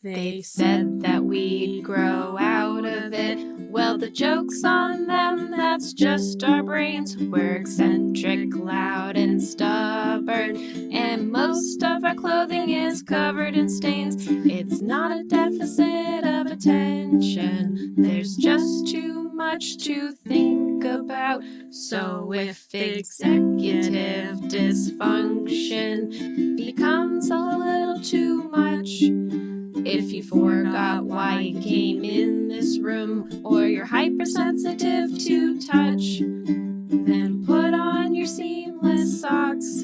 They said that we'd grow out of it. Well, the joke's on them, that's just our brains. We're eccentric, loud, and stubborn. And most of our clothing is covered in stains. It's not a deficit of attention. There's just too much to think about. So if executive dysfunction becomes a little too much, if you forgot why you came in this room, or you're hypersensitive to touch, then put on your seamless socks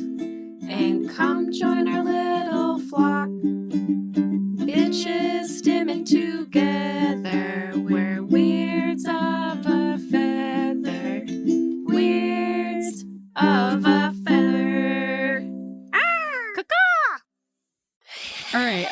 and come join our little flock. Bitches stimming together, we're weirds of a feather. Weirds of a feather. Ah! Caw-caw! All right.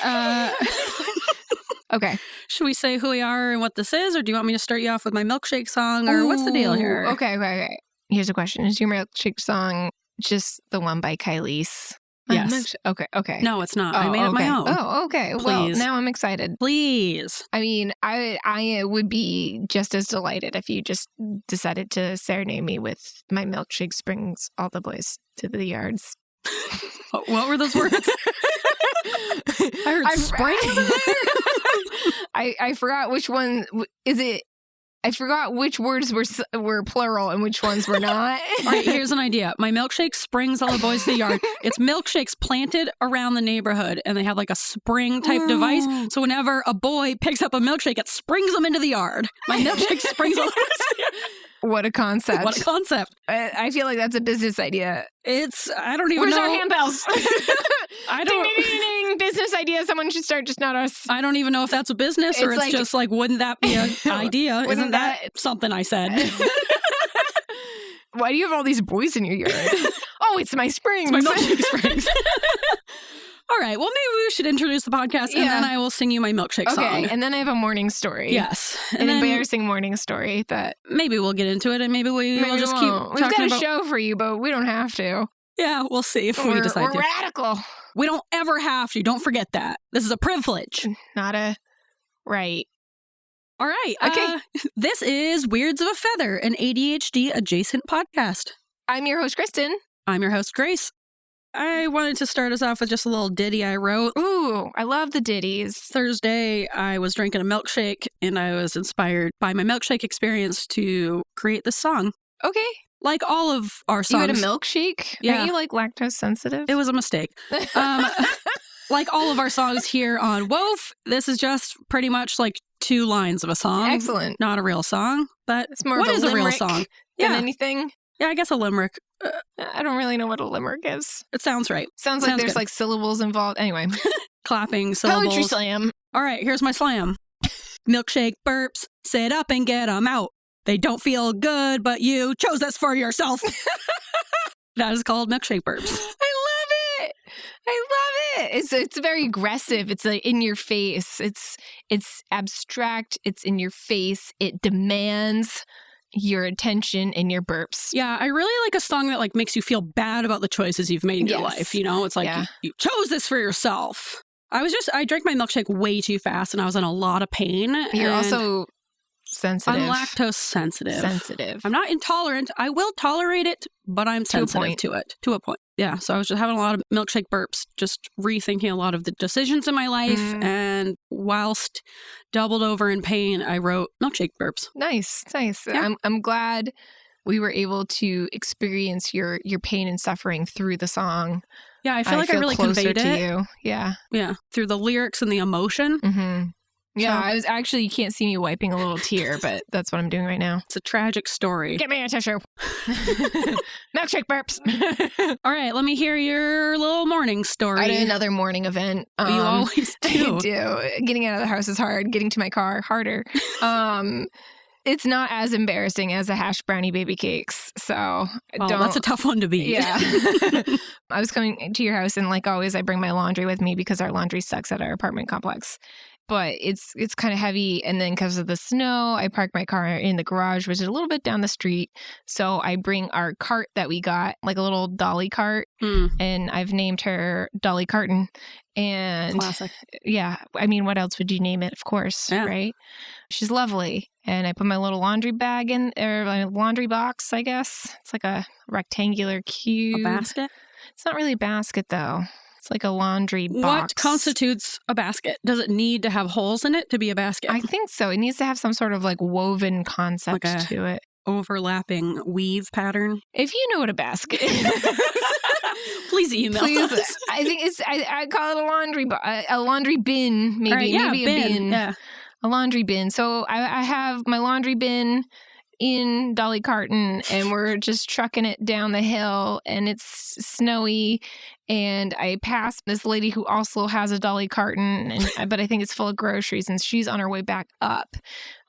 Okay. Should we say who we are and what this is, or do you want me to start you off with my milkshake song, or what's the deal here? Okay. Here's a question. Is your milkshake song just the one by Kylie's? Yes. Okay. No, it's not. I made up my own. Oh, okay. Please. Well, now I'm excited. Please. I mean, I would be just as delighted if you just decided to serenade me with My Milkshake Springs, All the Boys to the Yards. What were those words? I heard spring. I forgot which one is it. I forgot which words were plural and which ones were not. All right, here's an idea. My milkshake springs all the boys to the yard. It's milkshakes planted around the neighborhood, and they have like a spring type device. So whenever a boy picks up a milkshake, it springs them into the yard. My milkshake springs all the boys to the yard. What a concept. What a concept. I feel like that's a business idea. I don't even Where's know. our handbells? I don't. Ding, ding, ding, ding. Business idea. Someone should start, just not us. I don't even know if that's a business or it's just like, wouldn't that be an idea? Isn't that something I said? Why do you have all these boys in your yard? Oh, it's my springs. It's my milkshake springs. All right. Well, maybe we should introduce the podcast and then I will sing you my milkshake song. Okay. And then I have a morning story. Yes. An embarrassing morning story that maybe we'll get into it and maybe we'll just keep talking about. We've got a show for you, but we don't have to. Yeah, we'll see if we decide to. We're radical. We don't ever have to. Don't forget that. This is a privilege. Not a right. All right. Okay. This is Weirds of a Feather, an ADHD-Adjacent podcast. I'm your host, Kristen. I'm your host, Grace. I wanted to start us off with just a little ditty I wrote. Ooh, I love the ditties. Thursday, I was drinking a milkshake, and I was inspired by my milkshake experience to create this song. Okay. Like all of our songs. You had a milkshake? Yeah. Aren't you like lactose sensitive? It was a mistake. Like all of our songs here on Woof, this is just pretty much like 2 lines of a song. Excellent. Not a real song, but it's more what of is a real song? Than anything. Yeah, I guess a limerick. I don't really know what a limerick is. It sounds right. Sounds like there's good. Like syllables involved. Anyway. Clapping, syllables. Poetry slam. All right, here's my slam. Milkshake burps, sit up and get them out. They don't feel good, but you chose this for yourself. That is called milkshake burps. I love it. It's very aggressive. It's like in your face. It's abstract. It's in your face. It demands your attention and your burps. Yeah, I really like a song that like makes you feel bad about the choices you've made in your life. You know, it's like you chose this for yourself. I drank my milkshake way too fast and I was in a lot of pain. You're also sensitive. I'm lactose sensitive. I'm not intolerant. I will tolerate it, but I'm sensitive to it. To a point. Yeah. So I was just having a lot of milkshake burps, just rethinking a lot of the decisions in my life. And whilst doubled over in pain, I wrote milkshake burps. Nice. Yeah. I'm glad we were able to experience your pain and suffering through the song. Yeah, I feel like I really conveyed it to you. Yeah. Through the lyrics and the emotion. Mm-hmm. Yeah, you can't see me wiping a little tear, but that's what I'm doing right now. It's a tragic story. Get me a tissue. Milkshake burps. All right, let me hear your little morning story. I did another morning event. You always do. I do. Getting out of the house is hard. Getting to my car, harder. It's not as embarrassing as a hash brownie baby cakes. So that's a tough one to beat. Yeah. I was coming to your house and like always, I bring my laundry with me because our laundry sucks at our apartment complex. but it's kind of heavy. And then because of the snow, I parked my car in the garage, which is a little bit down the street. So I bring our cart that we got, like a little dolly cart, and I've named her Dolly Carton. And classic. Yeah, I mean, what else would you name it? Of course, right? She's lovely. And I put my little laundry bag in, or my laundry box, I guess. It's like a rectangular cube. A basket? It's not really a basket, though. It's like a laundry box. What constitutes a basket? Does it need to have holes in it to be a basket? I think so. It needs to have some sort of like woven concept to it. Overlapping weave pattern. If you know what a basket is, please email us. I think it's, I call it a laundry bin, maybe. Right, yeah, maybe a bin. Yeah. A laundry bin. So I have my laundry bin in Dolly Carton, and we're just trucking it down the hill, and it's snowy, and I pass this lady who also has a Dolly Carton, but I think it's full of groceries, and she's on her way back up.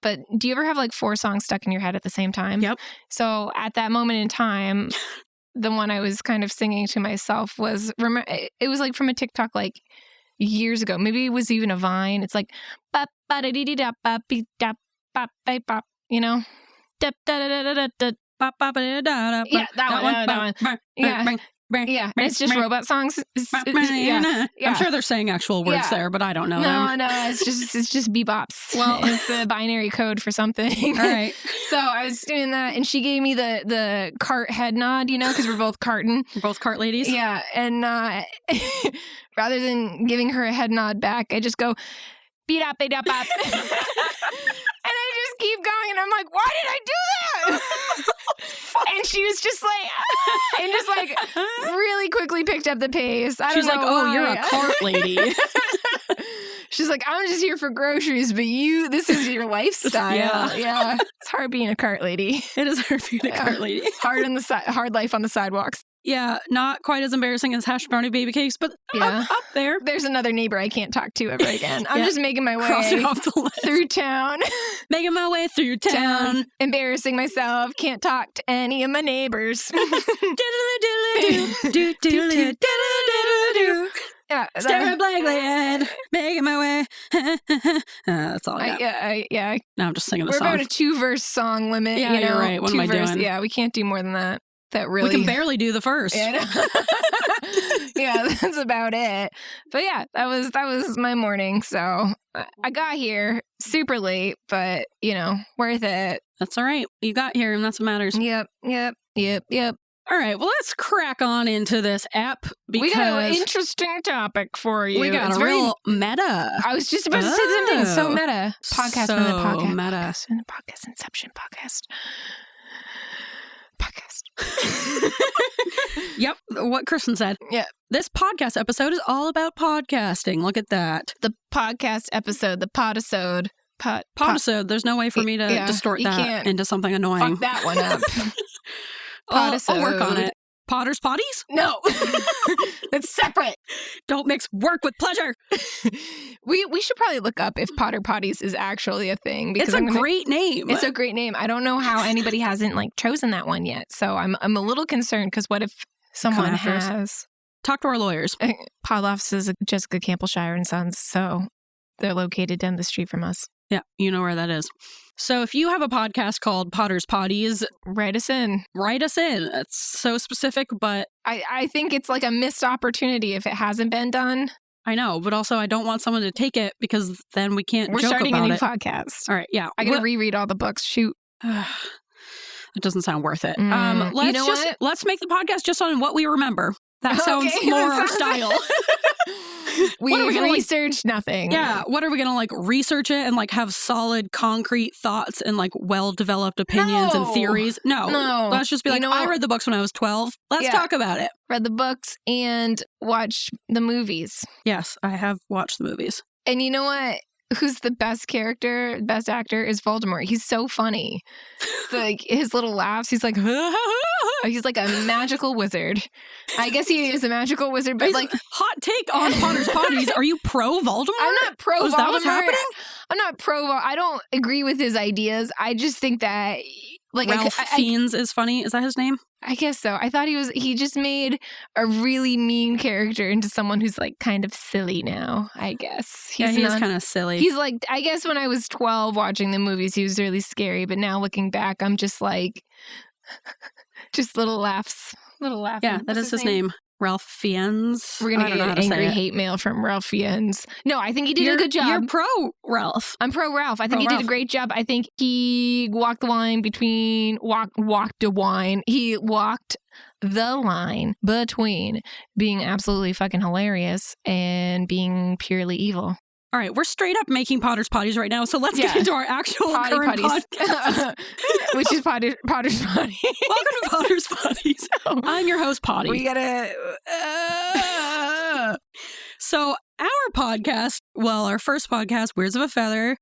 But do you ever have like 4 songs stuck in your head at the same time? Yep. So at that moment in time, the one I was kind of singing to myself was, it was like from a TikTok like years ago. Maybe it was even a Vine. It's like, you know? Yeah, that one. Yeah, it's just robot songs. Yeah. I'm sure they're saying actual words there, but I don't know them. No, it's just bebops. Well, it's a binary code for something. All right. So I was doing that, and she gave me the cart head nod, because we're both carton. We're both cart ladies. Yeah, and rather than giving her a head nod back, I just go, beat up, beat up, up. And I just keep going, and I'm like, why did I do that? And she was just like, and just like really quickly picked up the pace. I don't know like, oh, why. you're a cart lady. She's like, I'm just here for groceries, but this is your lifestyle. Yeah. It's hard being a cart lady. It is hard being a cart lady. Hard life on the sidewalks. Yeah, not quite as embarrassing as hash brownie baby cakes, but up there. There's another neighbor I can't talk to ever again. I'm just making my way crossing off the list. Through town. Making my way through town. Embarrassing myself. Can't talk to any of my neighbors. Yeah, staring blankly ahead, making my way. That's all I got. Yeah. No, I'm just singing the song. song. We're about a 2-verse song limit. Yeah, you're right. What am I doing? Yeah, we can't do more than that. That really, we can barely do the first. Yeah, that's about it. But yeah, that was my morning. So I got here super late, but worth it. That's all right. You got here, and that's what matters. Yep. All right, well, let's crack on into this app because we got an interesting topic for you. We got a real meta. I was just about to say something so meta. Podcast so in the podcast. Meta. In the podcast Inception podcast. Yep, what Kristen said. Yeah. This podcast episode is all about podcasting. Look at that. The podcast episode, the podisode. Podisode. There's no way for me to distort that into something annoying. Fuck that one up. I'll work on it. Potter's Potties? No. It's separate. Don't mix work with pleasure. We should probably look up if Potter Potties is actually a thing. Because it's a great name. It's a great name. I don't know how anybody hasn't chosen that one yet. So I'm a little concerned because what if someone has? Talk to our lawyers. Pod Loft is Jessica Campbellshire and Sons. So they're located down the street from us. Yeah, you know where that is. So if you have a podcast called Potter's Potties, write us in. It's so specific, but I think it's like a missed opportunity if it hasn't been done. I know, but also I don't want someone to take it because then we can't joke about it. We're starting a new podcast. All right, yeah. I gotta reread all the books. Shoot. It doesn't sound worth it. Let's make the podcast just on what we remember. That sounds more our style. We researched nothing. Yeah. What are we going to research it and have solid concrete thoughts and well-developed opinions and theories? No. Let's just be I read the books when I was 12. Let's talk about it. Read the books and watched the movies. Yes, I have watched the movies. And you know what? Who's the best character, best actor is Voldemort. He's so funny. His little laughs, he's like, he's like a magical wizard. I guess he is a magical wizard, but hot take on Potter's Potties. Are you pro Voldemort? I'm not pro Voldemort. Is that what's happening? I'm not pro. I don't agree with his ideas. I just think that Like Ralph Fiennes is funny. Is that his name? I guess so. I thought he just made a really mean character into someone who's like kind of silly now, I guess. He's kind of silly. He's like, I guess when I was 12 watching the movies, he was really scary. But now looking back, I'm just like, just little laughs. Yeah, that is his name. Ralph Fiennes. We're going to get angry hate mail from Ralph Fiennes. No, I think he did a good job. You're pro Ralph. I'm pro Ralph. I think he did a great job. I think he walked the line between being absolutely fucking hilarious and being purely evil. All right, we're straight up making Potter's Potties right now, so let's get into our actual current podcast. Which is Potter's Potty. Welcome to Potter's Potties. I'm your host, Potty. We gotta... So our podcast, our first podcast, Weirds of a Feather,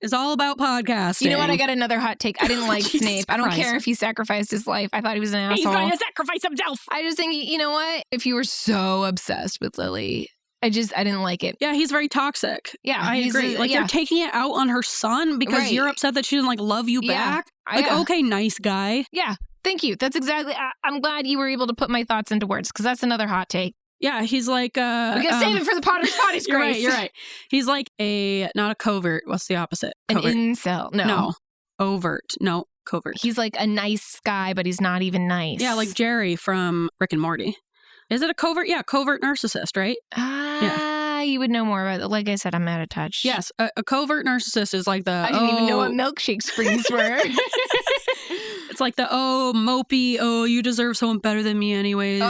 is all about podcasting. You know what? I got another hot take. I didn't like Snape. I don't care if he sacrificed his life. I thought he was an asshole. He's going to sacrifice himself. I just think, you know what? If you were so obsessed with Lily... I didn't like it. Yeah, he's very toxic. Yeah, I agree. You're taking it out on her son because you're upset that she didn't love you back. Okay, nice guy. Yeah, thank you. That's exactly. I'm glad you were able to put my thoughts into words because that's another hot take. Yeah, he's like. We gotta save it for the Potter's Potties, Grace. You're right. He's like not a covert. What's the opposite? Covert. An incel. No. Overt. No, covert. He's like a nice guy, but he's not even nice. Yeah, like Jerry from Rick and Morty. Is it a covert? Yeah, covert narcissist, right? You would know more about it. Like I said, I'm out of touch. Yes, a covert narcissist is like the... I didn't even know what Milkshake Springs were. It's like the, mopey, you deserve someone better than me anyways.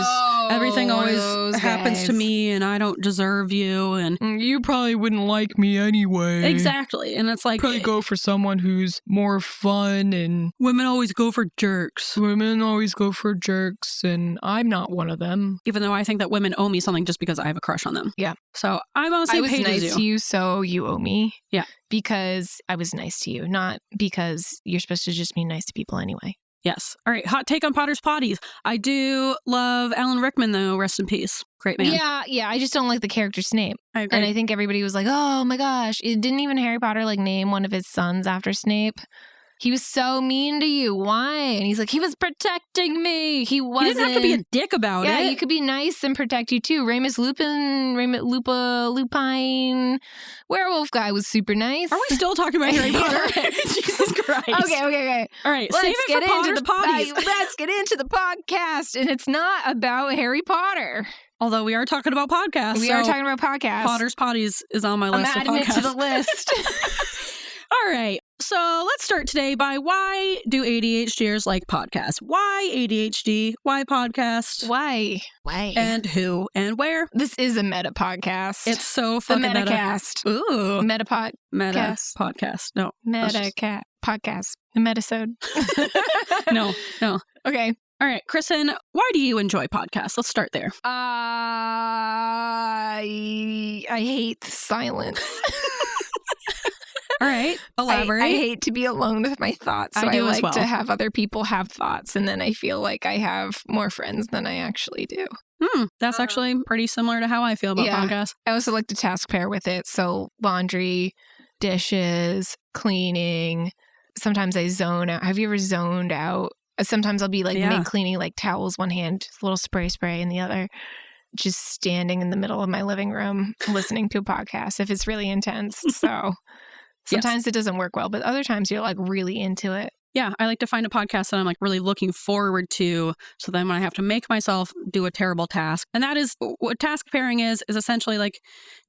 Everything always happens to me and I don't deserve you. And you probably wouldn't like me anyway. Exactly. And it's like... Probably go for someone who's more fun and... Women always go for jerks. Women always go for jerks and I'm not one of them. Even though I think that women owe me something just because I have a crush on them. Yeah. So I'm on the same page as you. I was nice to you, so you owe me. Yeah. Because I was nice to you, not because you're supposed to just be nice to people anyway. Yes. All right. Hot take on Potter's Potties. I do love Alan Rickman, though. Rest in peace. Great man. Yeah. I just don't like the character Snape. I agree. And I think everybody was like, oh my gosh. Didn't even Harry Potter name one of his sons after Snape? He was so mean to you. Why? And he's like, he was protecting me. He wasn't. He didn't have to be a dick about it. Yeah, you could be nice and protect you too. Remus Lupin, Lupine, werewolf guy was super nice. Are we still talking about Harry Potter? Jesus Christ. Okay. All right, save it for Potter's Potties. Let's get into the podcast. And it's not about Harry Potter. Although we are talking about podcasts. We are talking about podcasts. Potter's Potties is on my list of podcasts. I'm adding it to the list. All right. So let's start today by why do ADHDers like podcasts? Why ADHD? Why podcast? Why? And who? And where? This is a meta podcast. It's so fucking meta. Metacast. Ooh. Meta podcast. No. Meta podcast. A metasode. No. Okay. All right, Kristen, why do you enjoy podcasts? Let's start there. I hate silence. All right, elaborate. I hate to be alone with my thoughts. So I like to have other people have thoughts, and then I feel like I have more friends than I actually do. That's actually pretty similar to how I feel about podcasts. I also like to task pair with it. So laundry, dishes, cleaning. Sometimes I zone out. Have you ever zoned out? Sometimes I'll be cleaning towels one hand, a little spray in the other. Just standing in the middle of my living room listening to a podcast if it's really intense. So... Sometimes it doesn't work well, but other times you're really into it. Yeah, I like to find a podcast that I'm really looking forward to. So then when I have to make myself do a terrible task, and that is what task pairing is essentially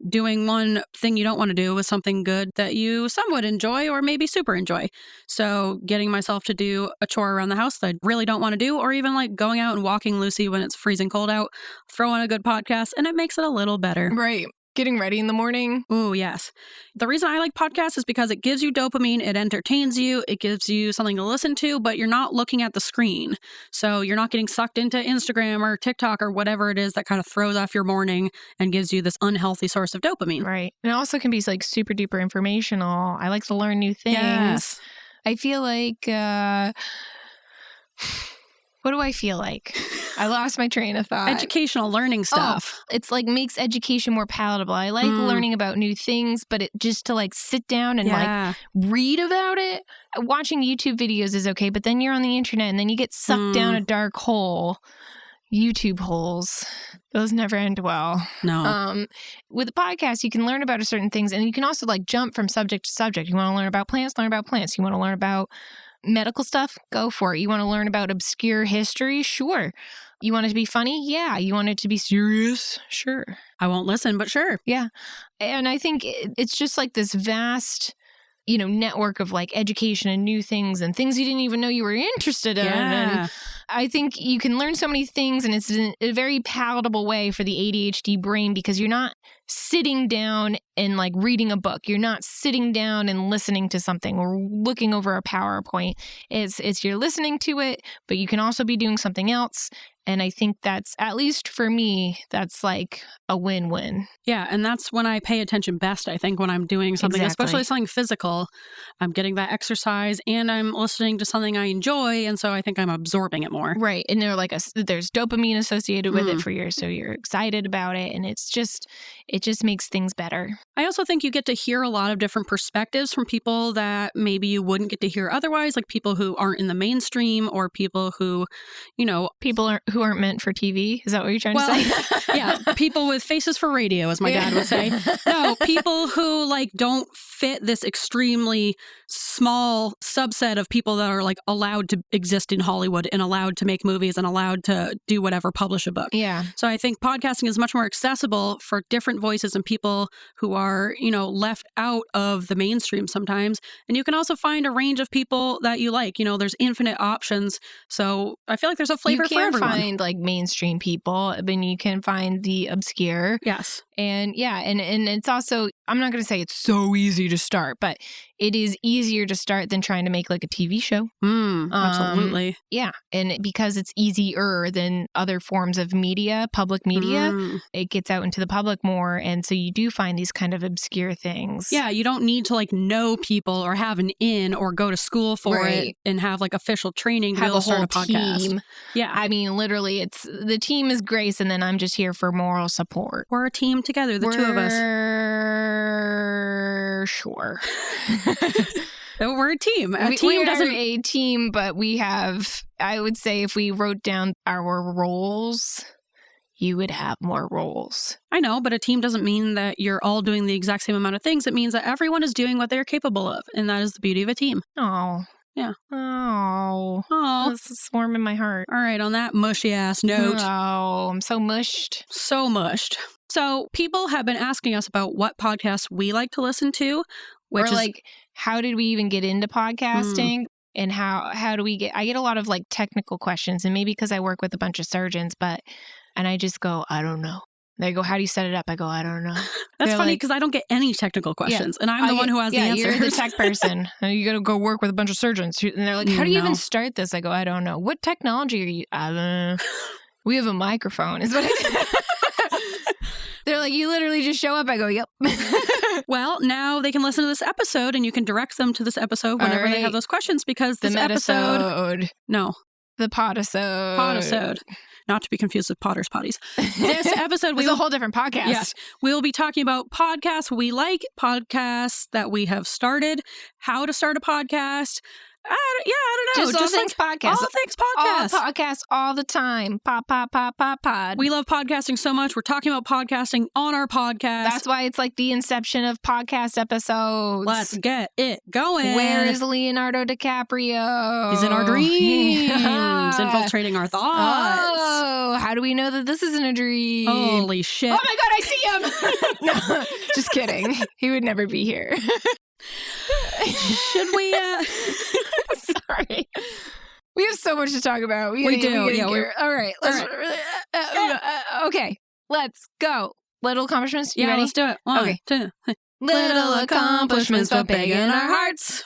doing one thing you don't want to do with something good that you somewhat enjoy or maybe super enjoy. So getting myself to do a chore around the house that I really don't want to do, or even going out and walking Lucy when it's freezing cold out, throw on a good podcast, and it makes it a little better. Right. Getting ready in the morning. Ooh, yes. The reason I like podcasts is because it gives you dopamine, it entertains you, it gives you something to listen to, but you're not looking at the screen. So you're not getting sucked into Instagram or TikTok or whatever it is that kind of throws off your morning and gives you this unhealthy source of dopamine. Right. And it also can be super duper informational. I like to learn new things. Yes. I feel like... what do I feel like? I lost my train of thought. Educational learning stuff. Oh, it's like makes education more palatable. I like learning about new things, but it just to like sit down and like read about it. Watching YouTube videos is okay, but then you're on the internet and then you get sucked down a dark hole. YouTube holes. Those never end well. No. With a podcast, you can learn about certain things, and you can also like jump from subject to subject. You want to learn about plants, learn about plants. You want to learn about medical stuff? Go for it. You want to learn about obscure history? Sure. You want it to be funny? Yeah. You want it to be serious? Sure. I won't listen, but sure. Yeah. And I think it's just like this vast, network of like education and new things and things you didn't even know you were interested in. Yeah. And I think you can learn so many things, and it's a very palatable way for the ADHD brain because you're not sitting down and like reading a book. You're not sitting down and listening to something or looking over a PowerPoint. It's you're listening to it, but you can also be doing something else. And I think that's, at least for me, that's like a win-win. Yeah, and that's when I pay attention best, I think, when I'm doing something, especially something physical. I'm getting that exercise and I'm listening to something I enjoy, and so I think I'm absorbing it more. Right, and there's dopamine associated with it so you're excited about it, and it just makes things better. I also think you get to hear a lot of different perspectives from people that maybe you wouldn't get to hear otherwise, like people who aren't in the mainstream or people who, who aren't meant for TV. Is that what you're trying to say? Yeah, people with faces for radio, as my dad would say. No, people who like don't fit this extremely small subset of people that are like allowed to exist in Hollywood and allowed to make movies and allowed to do whatever, publish a book. Yeah. So I think podcasting is much more accessible for different voices and people who are, left out of the mainstream sometimes. And you can also find a range of people that you like. There's infinite options. So I feel like there's a flavor for everyone. You can find like mainstream people, but you can find the obscure. Yes. And and it's also, I'm not going to say it's so easy to start, but it is easier to start than trying to make like a TV show. Absolutely. Yeah. And because it's easier than other forms of media, public media, it gets out into the public more. And so you do find these kind of obscure things. Yeah. You don't need to like know people or have an in or go to school for it and have like official training to be able to start a podcast. Team. Yeah. I mean, literally, the team is Grace, and then I'm just here for moral support. We're a team together, the two of us. Sure. We're a team. We are a team, but we have, I would say, if we wrote down our roles, you would have more roles. I know, but a team doesn't mean that you're all doing the exact same amount of things. It means that everyone is doing what they're capable of, and that is the beauty of a team. Oh. Yeah. Oh. This is warm in my heart. All right, on that mushy-ass note. Oh, I'm so mushed. So mushed. So people have been asking us about what podcasts we like to listen to, how did we even get into podcasting? And how do we get, I get a lot of like technical questions, and maybe because I work with a bunch of surgeons, and I just go, I don't know. They go, how do you set it up? I go, I don't know. That's funny because I don't get any technical questions, and I'm the one who has the answers. You're the tech person. You got to go work with a bunch of surgeons. And they're like, how do you even start this? I go, I don't know. What technology are you? I don't know. We have a microphone is what They're like, you literally just show up. I go, yep. Well, now they can listen to this episode, and you can direct them to this episode whenever they have those questions, because this episode... No. The podisode. Podisode. Not to be confused with Potter's Potties. This episode... It's a whole different podcast. Yes. We'll be talking about podcasts we like, podcasts that we have started, how to start a podcast... I don't know. Just all things podcasts. All things podcasts. All podcasts all the time. Pod. We love podcasting so much. We're talking about podcasting on our podcast. That's why it's like the inception of podcast episodes. Let's get it going. Where is Leonardo DiCaprio? He's in our dreams, infiltrating our thoughts. Oh, how do we know that this isn't a dream? Holy shit. Oh my God, I see him. No, just kidding. He would never be here. Should we? Sorry. We have so much to talk about. We do. All right. Okay. Let's go. Little accomplishments. You ready? Let's do it. One, two. Little accomplishments, but big in our hearts.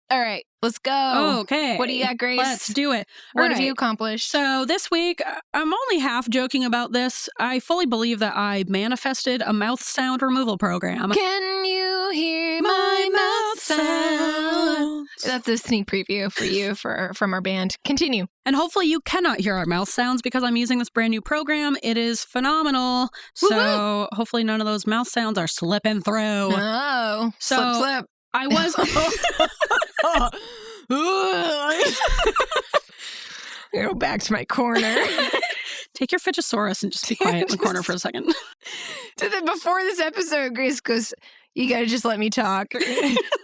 All right. Let's go. Okay. What do you got, Grace? Let's do it. What have you accomplished? So this week, I'm only half joking about this. I fully believe that I manifested a mouth sound removal program. Can you hear my mouth sound? That's a sneak preview for you from our band. Continue. And hopefully you cannot hear our mouth sounds because I'm using this brand new program. It is phenomenal. So hopefully none of those mouth sounds are slipping through. Oh, so slip. I was... Go back to my corner. Take your Fidgesaurus and just be quiet in the corner for a second. Before this episode, Grace goes, you gotta just let me talk.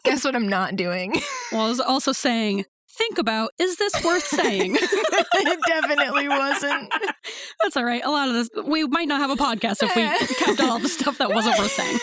Guess what I'm not doing? Well, I was also saying, think about, is this worth saying? It definitely wasn't. That's all right. A lot of this, we might not have a podcast if we kept all the stuff that wasn't worth saying.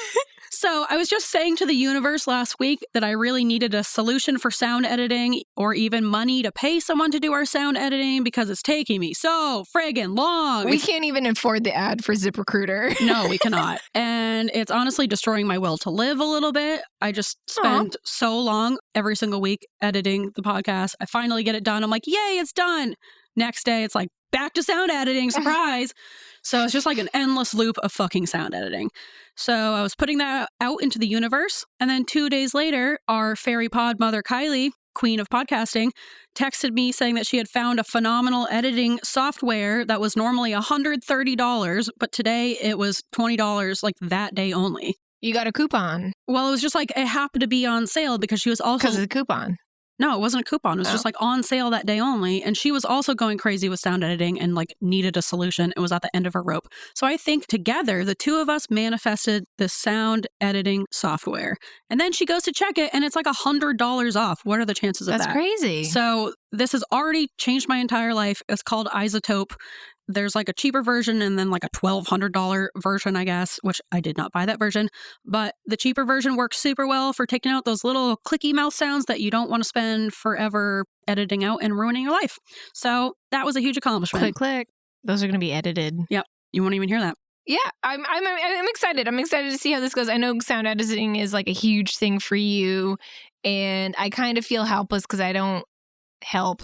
So I was just saying to the universe last week that I really needed a solution for sound editing or even money to pay someone to do our sound editing because it's taking me so friggin' long. We can't even afford the ad for ZipRecruiter. No, we cannot. And it's honestly destroying my will to live a little bit. I just spend so long every single week editing the podcast. I finally get it done. I'm like, yay, it's done. Next day, it's like, back to sound editing, surprise. So it's just like an endless loop of fucking sound editing. So I was putting that out into the universe. And then 2 days later, our fairy pod mother, Kylie, queen of podcasting, texted me saying that she had found a phenomenal editing software that was normally $130, but today it was $20 like that day only. You got a coupon. Well, it was just like it happened to be on sale because she was also... Because of the coupon. No, it wasn't a coupon. It was just like on sale that day only. And she was also going crazy with sound editing and like needed a solution. It was at the end of her rope. So I think together, the two of us manifested the sound editing software. And then she goes to check it and it's like $100 off. What are the chances of that? That's crazy. So this has already changed my entire life. It's called iZotope. There's like a cheaper version and then like a $1,200 version, I guess, which I did not buy that version. But the cheaper version works super well for taking out those little clicky mouth sounds that you don't want to spend forever editing out and ruining your life. So that was a huge accomplishment. Click, click. Those are going to be edited. Yep. You won't even hear that. Yeah, I'm excited. I'm excited to see how this goes. I know sound editing is like a huge thing for you. And I kind of feel helpless because I don't help.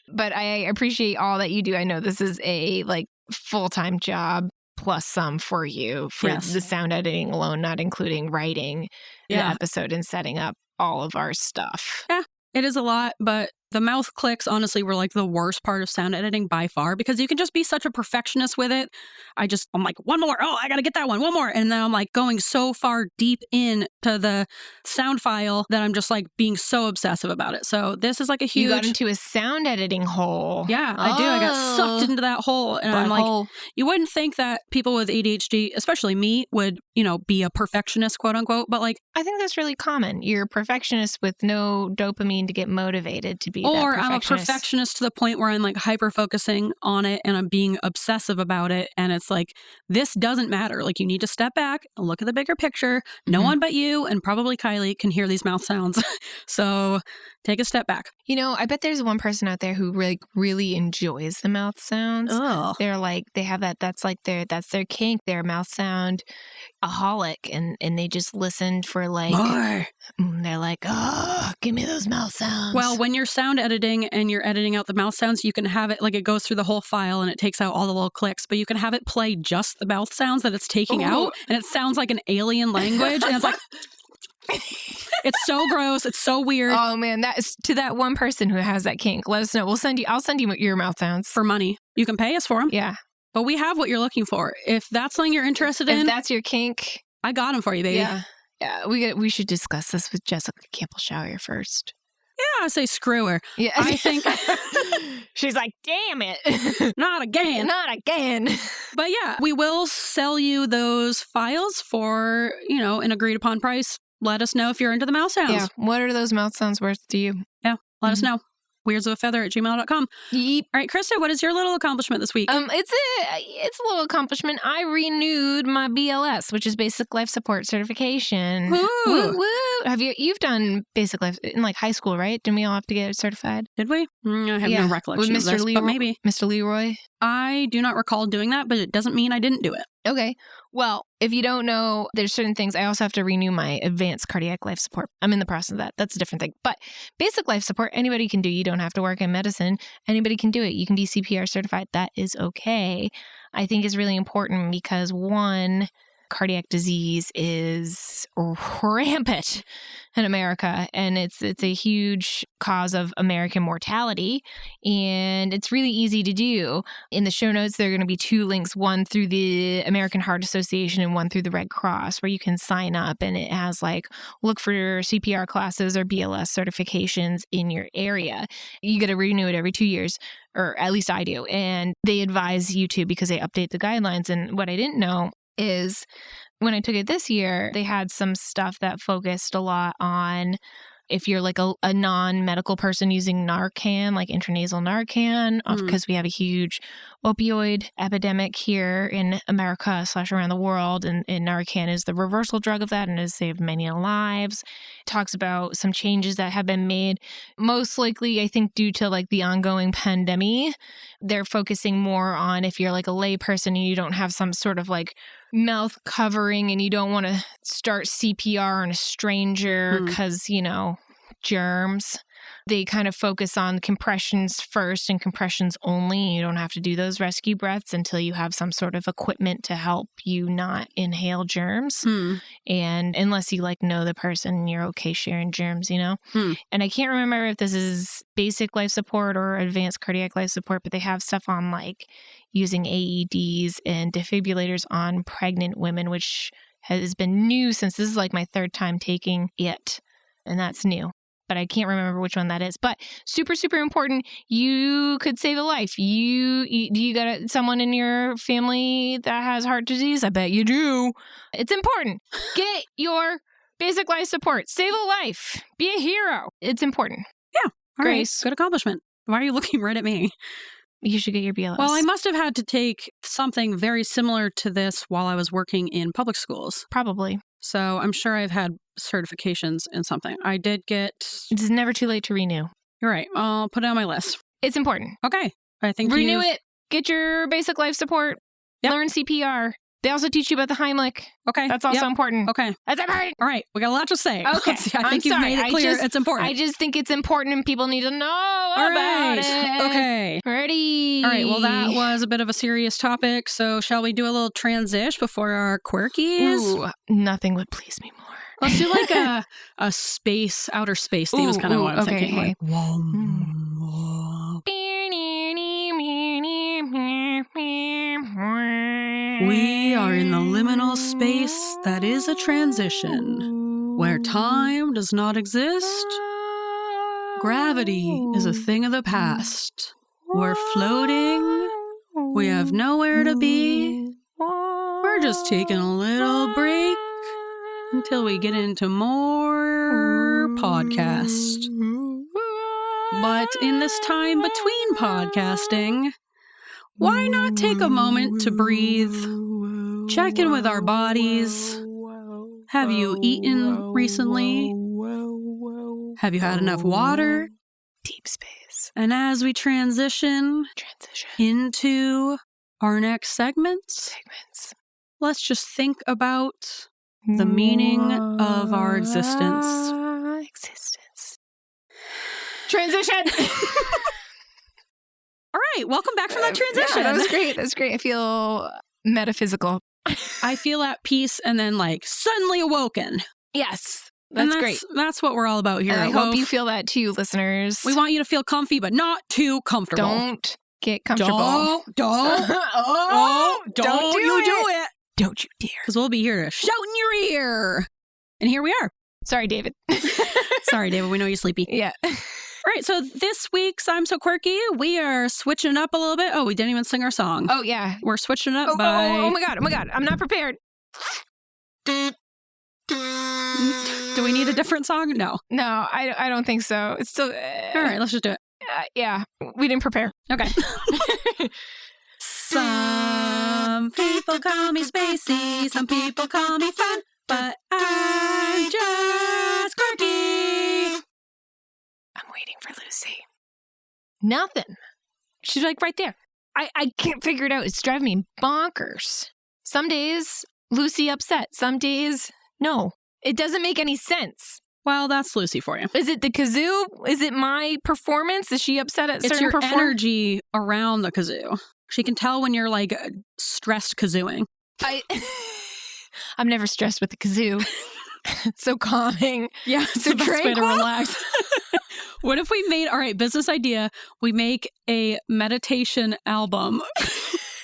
But I appreciate all that you do. I know this is a like full-time job plus some for you for the sound editing alone, not including writing the episode and setting up all of our stuff. Yeah, it is a lot, but the mouth clicks honestly were like the worst part of sound editing by far because you can just be such a perfectionist with it. I'm like, one more. Oh, I got to get that one more. And then I'm like going so far deep into the sound file that I'm just like being so obsessive about it. So this is like a huge... You got into a sound editing hole. Yeah, I do. I got sucked into that hole. And I'm like, you wouldn't think that people with ADHD, especially me, would, be a perfectionist, quote unquote. But like... I think that's really common. You're a perfectionist with no dopamine to get motivated to be or I'm a perfectionist to the point where I'm like hyper focusing on it and I'm being obsessive about it. And it's like, this doesn't matter. Like you need to step back and look at the bigger picture. No one but you and probably Kylie can hear these mouth sounds. So take a step back. I bet there's one person out there who really enjoys the mouth sounds. Ugh. They're like, they have that's their kink, their mouth sound aholic. And they just listen for like, more. They're like, oh, give me those mouth sounds. Well, when you're sound editing and you're editing out the mouth sounds, you can have it like it goes through the whole file and it takes out all the little clicks, but you can have it play just the mouth sounds that it's taking out and it sounds like an alien language. And it's like, it's so gross. It's so weird. Oh man, that is to that one person who has that kink. Let us know. I'll send you your mouth sounds for money. You can pay us for them. Yeah. But we have what you're looking for. If that's something you're interested in. If that's your kink. I got them for you, baby. Yeah. Yeah. We should discuss this with Jessica Campbell-Shower first. Yeah, I say screw her. Yeah. I think she's like, damn it. Not again. Not again. But yeah, we will sell you those files for, an agreed upon price. Let us know if you're into the mouth sounds. Yeah. What are those mouth sounds worth to you? Yeah. Let us know. weirdsofafeather@gmail.com. Yeep. All right, Krista, what is your little accomplishment this week? It's a little accomplishment. I renewed my BLS, which is Basic Life Support Certification. Woo! Woo woo! You've done Basic Life in like high school, right? Didn't we all have to get certified? Did we? I have no recollection with Mr. of this, Leroy, but maybe. Mr. Leroy. I do not recall doing that, but it doesn't mean I didn't do it. Okay. Well, if you don't know, there's certain things. I also have to renew my advanced cardiac life support. I'm in the process of that. That's a different thing. But basic life support, anybody can do. You don't have to work in medicine. Anybody can do it. You can be CPR certified. That is okay. I think is really important because one, cardiac disease is rampant in America, and it's a huge cause of American mortality, and it's really easy to do. In the show notes, there are going to be 2 links, one through the American Heart Association and one through the Red Cross, where you can sign up, and it has like, look for your CPR classes or BLS certifications in your area. You got to renew it every 2 years, or at least I do, and they advise you to because they update the guidelines. And what I didn't know is when I took it this year, they had some stuff that focused a lot on if you're like a non-medical person using Narcan, like intranasal Narcan, because we have a huge opioid epidemic here in America / around the world. And Narcan is the reversal drug of that and has saved many lives. It talks about some changes that have been made, most likely, I think, due to like the ongoing pandemic. They're focusing more on if you're like a lay person and you don't have some sort of like mouth covering and you don't want to start CPR on a stranger because, germs. They kind of focus on compressions first and compressions only. You don't have to do those rescue breaths until you have some sort of equipment to help you not inhale germs. And unless you like know the person, you're okay sharing germs, And I can't remember if this is basic life support or advanced cardiac life support, but they have stuff on like using AEDs and defibrillators on pregnant women, which has been new since this is like my 3rd time taking it. And that's new. But I can't remember which one that is. But super, super important. You could save a life. Do you got someone in your family that has heart disease? I bet you do. It's important. Get your basic life support. Save a life. Be a hero. It's important. Yeah. All Grace. right. Good accomplishment. Why are you looking right at me? You should get your BLS. Well, I must have had to take something very similar to this while I was working in public schools. Probably. So I'm sure I've had certifications in something. I did get... It's never too late to renew. You're right. I'll put it on my list. It's important. Okay. I think renew it. Get your basic life support. Yep. Learn CPR. They also teach you about the Heimlich. Okay. That's also important. Okay. That's important. All right. We got a lot to say. Okay. I think you've made it clear it's important. I just think it's important and people need to know about it. Okay. Ready. All right. Well, that was a bit of a serious topic. So shall we do a little transition before our quirkies? Ooh, nothing would please me more. Let's do like a outer space theme is kind of what I'm thinking. Okay. We are in the liminal space that is a transition, where time does not exist. Gravity is a thing of the past. We're floating. We have nowhere to be. We're just taking a little break until we get into more podcast. But in this time between podcasting, why not take a moment to breathe, check in with our bodies? Have you eaten recently? Have you had enough water? Deep space. And as we transition into our next segments, let's just think about the meaning of our existence. Transition! All right, welcome back from that transition. Yeah, that was great. That's great. I feel metaphysical. I feel at peace and then like suddenly awoken. Yes, that's great. That's what we're all about here. And I hope you feel that too, listeners. We want you to feel comfy, but not too comfortable. Don't get comfortable. Don't you do it. Don't you dare. Because we'll be here to shout in your ear. And here we are. Sorry, David. Sorry, David. We know you're sleepy. Yeah. All right, so this week's I'm So Quirky, we are switching it up a little bit. Oh, we didn't even sing our song. Oh, yeah. We're switching it up by... Oh, my God. I'm not prepared. Do we need a different song? No. No, I don't think so. It's still... All right, let's just do it. Yeah, we didn't prepare. Okay. Some people call me spacey, some people call me fun, but I'm just quirky. I'm waiting for Lucy. Nothing. She's like right there. I can't figure it out. It's driving me bonkers. Some days, Lucy upset. Some days, no. It doesn't make any sense. Well, that's Lucy for you. Is it the kazoo? Is it my performance? Is she upset at certain performance? It's your energy around the kazoo. She can tell when you're like stressed kazooing. I'm never stressed with the kazoo. It's so calming. Yeah, it's So the best way to tranquil. relax. What if we made, all right, business idea, we make a meditation album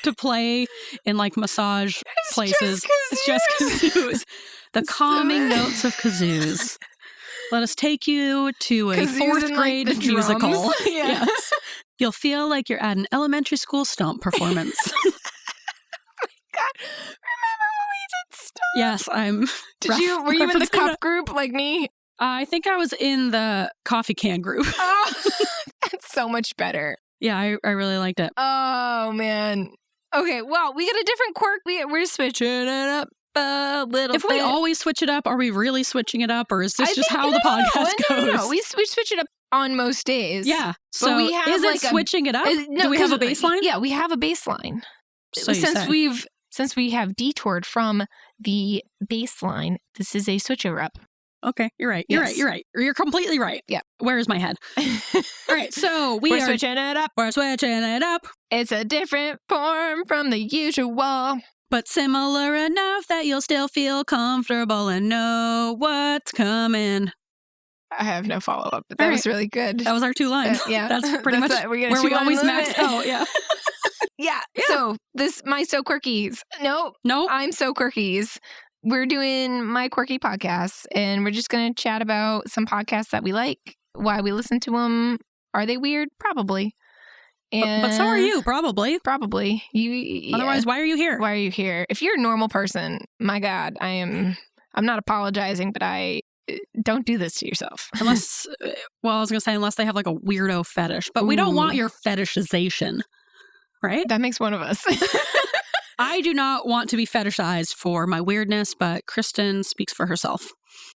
to play in like massage places. It's just kazoos. The calming notes of kazoos. Let us take you to a Kazoos fourth and, grade like, the musical. drums. Yeah. Yes. You'll feel like you're at an elementary school stomp performance. God, remember when we did stuff? Yes, I'm. Were you in the referencing cup that. group like me? I think I was in the coffee can group. Oh, that's so much better. Yeah, I really liked it. Oh, man. Okay, well, we got a different quirk. We're switching it up a little If bit. we always switch it up, are we really switching it up, or is this I just think- how the podcast goes? No. We switch it up on most days. Yeah. So we have, is it like, switching it up? No, Do we have a 'cause, baseline? Yeah, we have a baseline. So you say. Since we have detoured from the baseline, this is a switcher up. Okay, you're right. You're Yes. right. You're completely right. Yeah. Where is my head? All right, so We're switching it up. We're switching it up, It's a different form from the usual. but similar enough that you'll still feel comfortable and know what's coming. I have no follow up, but All that right. was really good. That was our 2 lines. Yeah. That's pretty much it. We got a where we 2-line always limit. max out. Yeah. Yeah. So my So Quirkies. Nope. Nope. I'm So Quirkies. We're doing my quirky podcasts, and we're just going to chat about some podcasts that we like, why we listen to them. Are they weird? Probably. And But so are you, probably. Probably. You. Otherwise, why are you here? Why are you here? If you're a normal person, my God, I'm not apologizing, but I don't do this to yourself. Unless, well, I was going to say, unless they have like a weirdo fetish. But we don't Ooh. want your fetishization, right? That makes one of us. I do not want to be fetishized for my weirdness, but Kristen speaks for herself.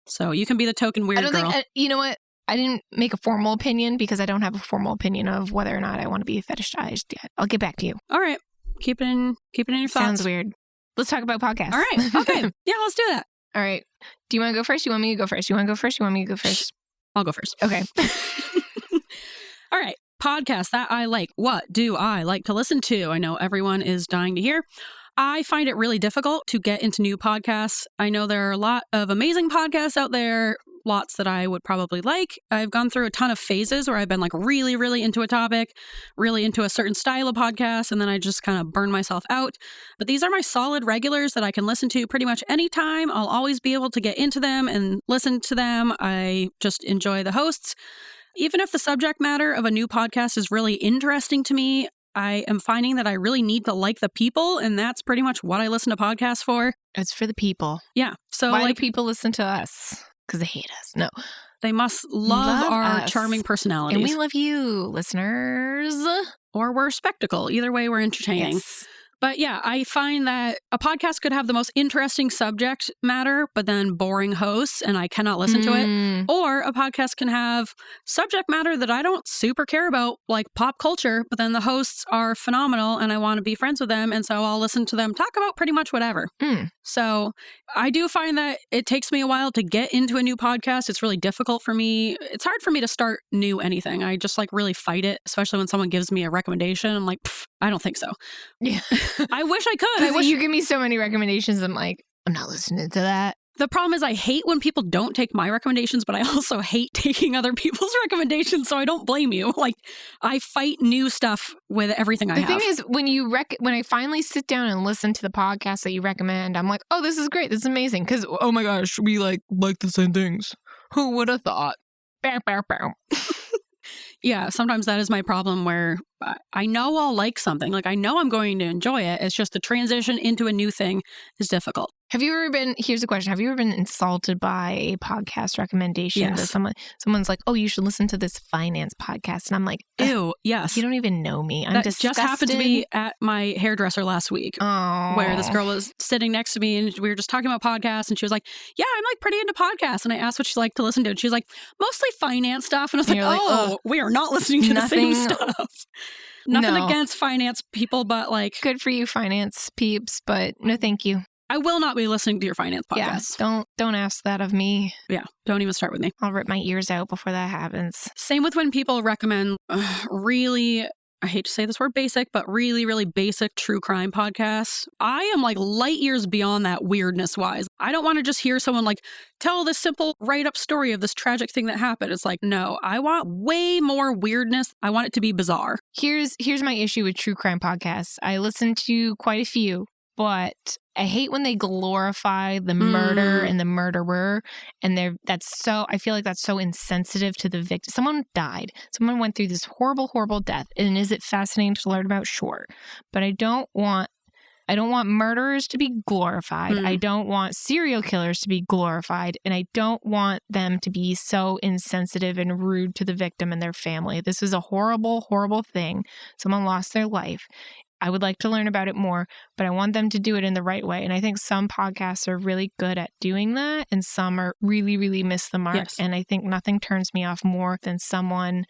So you can be the token weird I don't girl. think, you know what? I didn't make a formal opinion because I don't have a formal opinion of whether or not I want to be fetishized yet. I'll get back to you. All right. Keep it in your thoughts. Sounds weird. Let's talk about podcasts. All right. Okay. Yeah, let's do that. All right. Do you want to go first? You want me to go first? You want to go first? You want me to go first? I'll go first. Okay. All right. Podcasts that I like. What do I like to listen to? I know everyone is dying to hear. I find it really difficult to get into new podcasts. I know there are a lot of amazing podcasts out there, lots that I would probably like. I've gone through a ton of phases where I've been like really, really into a topic, really into a certain style of podcast, and then I just kind of burn myself out. But these are my solid regulars that I can listen to pretty much anytime. I'll always be able to get into them and listen to them. I just enjoy the hosts. Even if the subject matter of a new podcast is really interesting to me, I am finding that I really need to like the people, and that's pretty much what I listen to podcasts for. It's for the people. Yeah. So Why like do people listen to us? Because they hate us. No. they must love our us. charming personalities. And we love you, listeners. Or we're a spectacle. Either way, we're entertaining. Yes. But yeah, I find that a podcast could have the most interesting subject matter, but then boring hosts, and I cannot listen to it. Mm. Or a podcast can have subject matter that I don't super care about, like pop culture, but then the hosts are phenomenal and I want to be friends with them. And so I'll listen to them talk about pretty much whatever. Mm. So I do find that it takes me a while to get into a new podcast. It's really difficult for me. It's hard for me to start new anything. I just like really fight it, especially when someone gives me a recommendation. I'm like, I don't think so. Yeah. I wish I could. I 'Cause wish you give me so many recommendations. I'm like, I'm not listening to that. The problem is I hate when people don't take my recommendations, but I also hate taking other people's recommendations, so I don't blame you. Like, I fight new stuff with everything I have. The thing is, when I finally sit down and listen to the podcast that you recommend, I'm like, oh, this is great. This is amazing. Because, oh my gosh, we like the same things. Who would have thought? Bow, bow, bow. Yeah, sometimes that is my problem where I know I'll like something. Like, I know I'm going to enjoy it. It's just the transition into a new thing is difficult. Have you ever been, here's a question, have you ever been insulted by a podcast recommendation Yes. that someone's like, oh, you should listen to this finance podcast? And I'm like, Ew, yes. you don't even know me. I'm that disgusted. just happened to be at my hairdresser last week. Oh. Where this girl was sitting next to me and we were just talking about podcasts and she was like, yeah, I'm like pretty into podcasts. And I asked what she liked to listen to. And she was like, mostly finance stuff. And I was And like, you're like, oh, we are not listening to the same Nothing- stuff. Nothing No. against finance people, but like, Good for you, finance peeps, but no thank you. I will not be listening to your finance podcast. Yeah, don't ask that of me. Yeah, don't even start with me. I'll rip my ears out before that happens. Same with when people recommend really I hate to say this word basic, but really, really basic true crime podcasts. I am like light years beyond that weirdness wise. I don't want to just hear someone like tell this simple write up story of this tragic thing that happened. It's like, no, I want way more weirdness. I want it to be bizarre. Here's my issue with true crime podcasts. I listen to quite a few, but I hate when they glorify the murder and the murderer, and I feel like that's so insensitive to the victim. Someone died. Someone went through this horrible, horrible death. And is it fascinating to learn about? Sure. But I don't want murderers to be glorified. I don't want serial killers to be glorified. And I don't want them to be so insensitive and rude to the victim and their family. This is a horrible, horrible thing. Someone lost their life. I would like to learn about it more, but I want them to do it in the right way. And I think some podcasts are really good at doing that, and some are really, really miss the mark. Yes. And I think nothing turns me off more than someone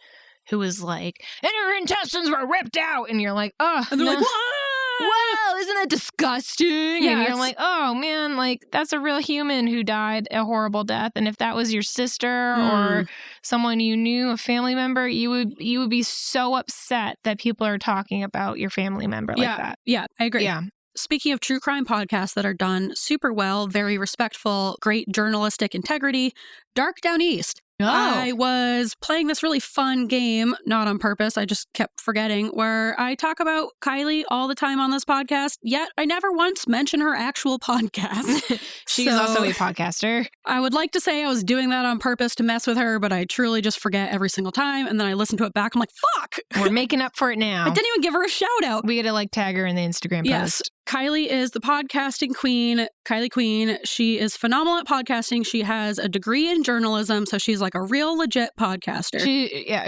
who is like, and her intestines were ripped out. And you're like, oh, And they're like, whoa, isn't that disgusting? Yeah, And you're like, oh man, like that's a real human who died a horrible death. And if that was your sister or someone you knew, a family member, you would be so upset that people are talking about your family member like that. Yeah, I agree. Yeah. Speaking of true crime podcasts that are done super well, very respectful, great journalistic integrity, Dark Down East. Oh. I was playing this really fun game, not on purpose, I just kept forgetting, where I talk about Kylie all the time on this podcast, yet I never once mention her actual podcast. She's also a podcaster. I would like to say I was doing that on purpose to mess with her, but I truly just forget every single time, and then I listen to it back, I'm like, fuck! We're making up for it now. I didn't even give her a shout out. We gotta tag her in the Instagram Yes. post. Kylie is the podcasting queen, Kylie Queen. She is phenomenal at podcasting. She has a degree in journalism, so she's like a real legit podcaster.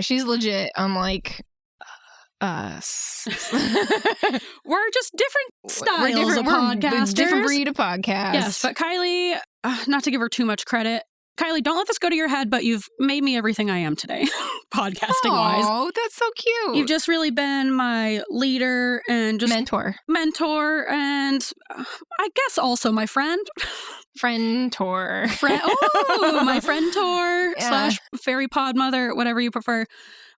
She's legit, unlike us. We're just different styles of we're podcasters. different breed of podcast. Yes, but Kylie, not to give her too much credit, Kylie, don't let this go to your head, but you've made me everything I am today, podcasting-wise. Oh, that's so cute. You've just really been my leader and just mentor, and I guess also my friend. Friend-tor. Oh, my friend-tor / fairy pod mother, whatever you prefer.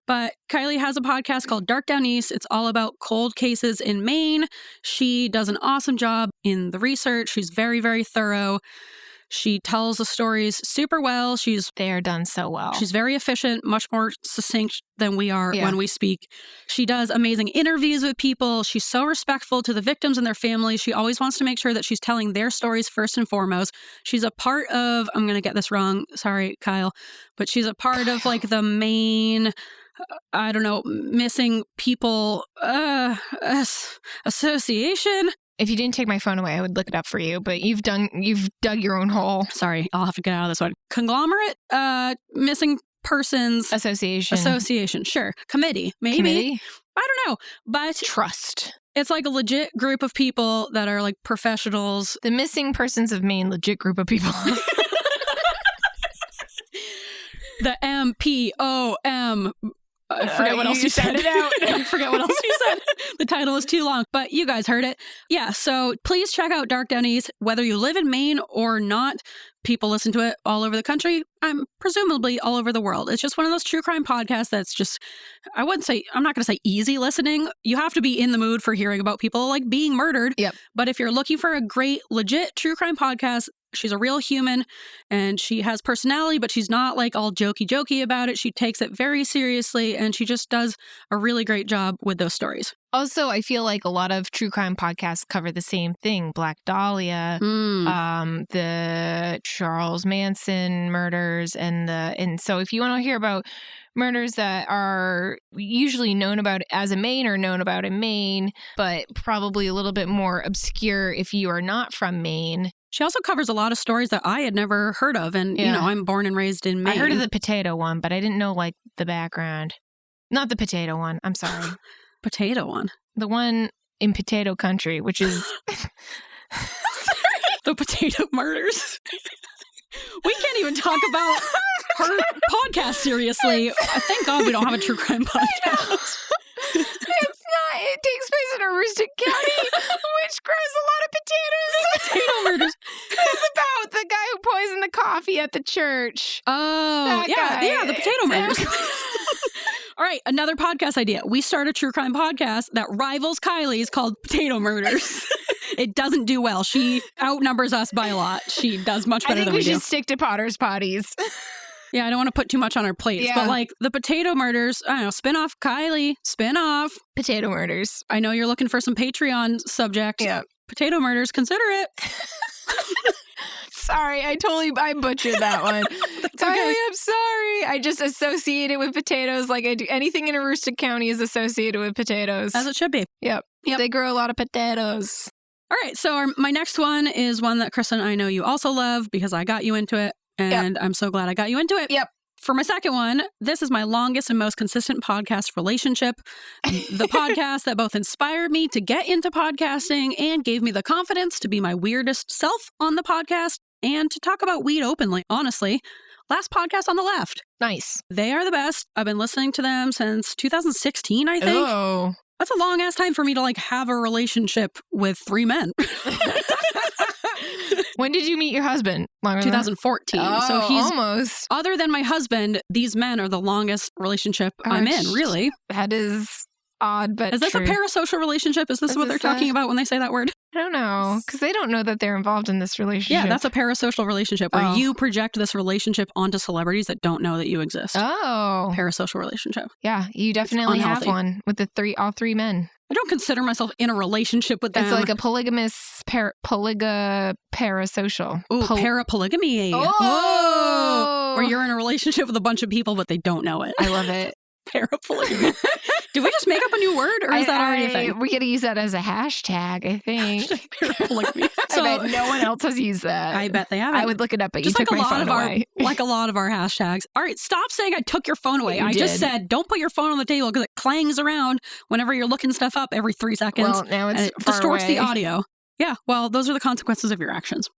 But Kylie has a podcast called Dark Down East. It's all about cold cases in Maine. She does an awesome job in the research. She's very, very thorough. She tells the stories super well. They are done so well. She's very efficient, much more succinct than we are when we speak. She does amazing interviews with people. She's so respectful to the victims and their families. She always wants to make sure that she's telling their stories first and foremost. She's a part of, I'm going to get this wrong, sorry, Kyle, but she's a part of like the main, I don't know, missing people association. If you didn't take my phone away, I would look it up for you, but you've dug your own hole. Sorry, I'll have to get out of this one. Conglomerate, missing persons association, sure. Committee, maybe. Committee? I don't know, but trust. It's like a legit group of people that are like professionals. The Missing Persons of Maine, legit group of people. The MPOM. I forget what else you said. It out. I forget what else you said. The title is too long, but you guys heard it. Yeah, so please check out Dark Down East. Whether you live in Maine or not, people listen to it all over the country. Presumably all over the world. It's just one of those true crime podcasts that's just, I'm not going to say easy listening. You have to be in the mood for hearing about people like being murdered. Yep. But if you're looking for a great, legit true crime podcast, she's a real human and she has personality, but she's not like all jokey about it. She takes it very seriously and she just does a really great job with those stories. Also, I feel like a lot of true crime podcasts cover the same thing. Black Dahlia, the Charles Manson murders, and so if you want to hear about murders that are usually known about as a Maine or known about in Maine, but probably a little bit more obscure if you are not from Maine. She also covers a lot of stories that I had never heard of. And, you know, I'm born and raised in Maine. I heard of the potato one, but I didn't know, like, the background. Not the potato one. I'm sorry. Potato one? The one in potato country, which is... The potato murders. We can't even talk about her podcast seriously. Thank God we don't have a true crime podcast. It's not. It takes place in Aroostook County, which grows a lot of potatoes. Potato murders. It's about the guy who poisoned the coffee at the church. Oh, yeah, the potato murders. All right, another podcast idea. We start a true crime podcast that rivals Kylie's called Potato Murders. It doesn't do well. She outnumbers us by a lot. She does much better than we do. I think we should stick to Potter's Potties. Yeah, I don't want to put too much on our plates, but like the Potato Murders, I don't know, spin off Kylie, spin off Potato Murders. I know you're looking for some Patreon subject. Yeah. Potato Murders, consider it. Sorry, I butchered that one. That's okay. I'm sorry. I just associate it with potatoes like I do. Anything in Aroostook County is associated with potatoes. As it should be. Yep. They grow a lot of potatoes. All right, so my next one is one that Kristen, I know you also love because I got you into it, and I'm so glad I got you into it. Yep. For my second one, this is my longest and most consistent podcast relationship. The podcast that both inspired me to get into podcasting and gave me the confidence to be my weirdest self on the podcast and to talk about weed openly, honestly. Last Podcast on the Left. Nice. They are the best. I've been listening to them since 2016, I think. Oh. That's a long ass time for me to like have a relationship with 3 men. When did you meet your husband? 2014. So he's almost. Other than my husband, these men are the longest relationship I'm in, really. That is odd, but is this true. A parasocial relationship? Is this what they're talking about when they say that word? I don't know, because they don't know that they're involved in this relationship. Yeah, that's a parasocial relationship where you project this relationship onto celebrities that don't know that you exist. Oh. Parasocial relationship. Yeah, you definitely have one with all three men. I don't consider myself in a relationship with them. It's like a polygamous parasocial. Ooh, parapolygamy. Oh! Where you're in a relationship with a bunch of people, but they don't know it. I love it. Parapolygamy. Did we just make up a new word, or is that already a thing? We got to use that as a hashtag, I think. Parapolygamy. So, I bet no one else has used that. I bet they haven't. I would look it up, but just you took my phone away. Like a lot of our hashtags. All right, stop saying I took your phone away. I just said don't put your phone on the table because it clangs around whenever you're looking stuff up every 3 seconds. Well, now it's and it far distorts away. the audio. Yeah, well, those are the consequences of your actions.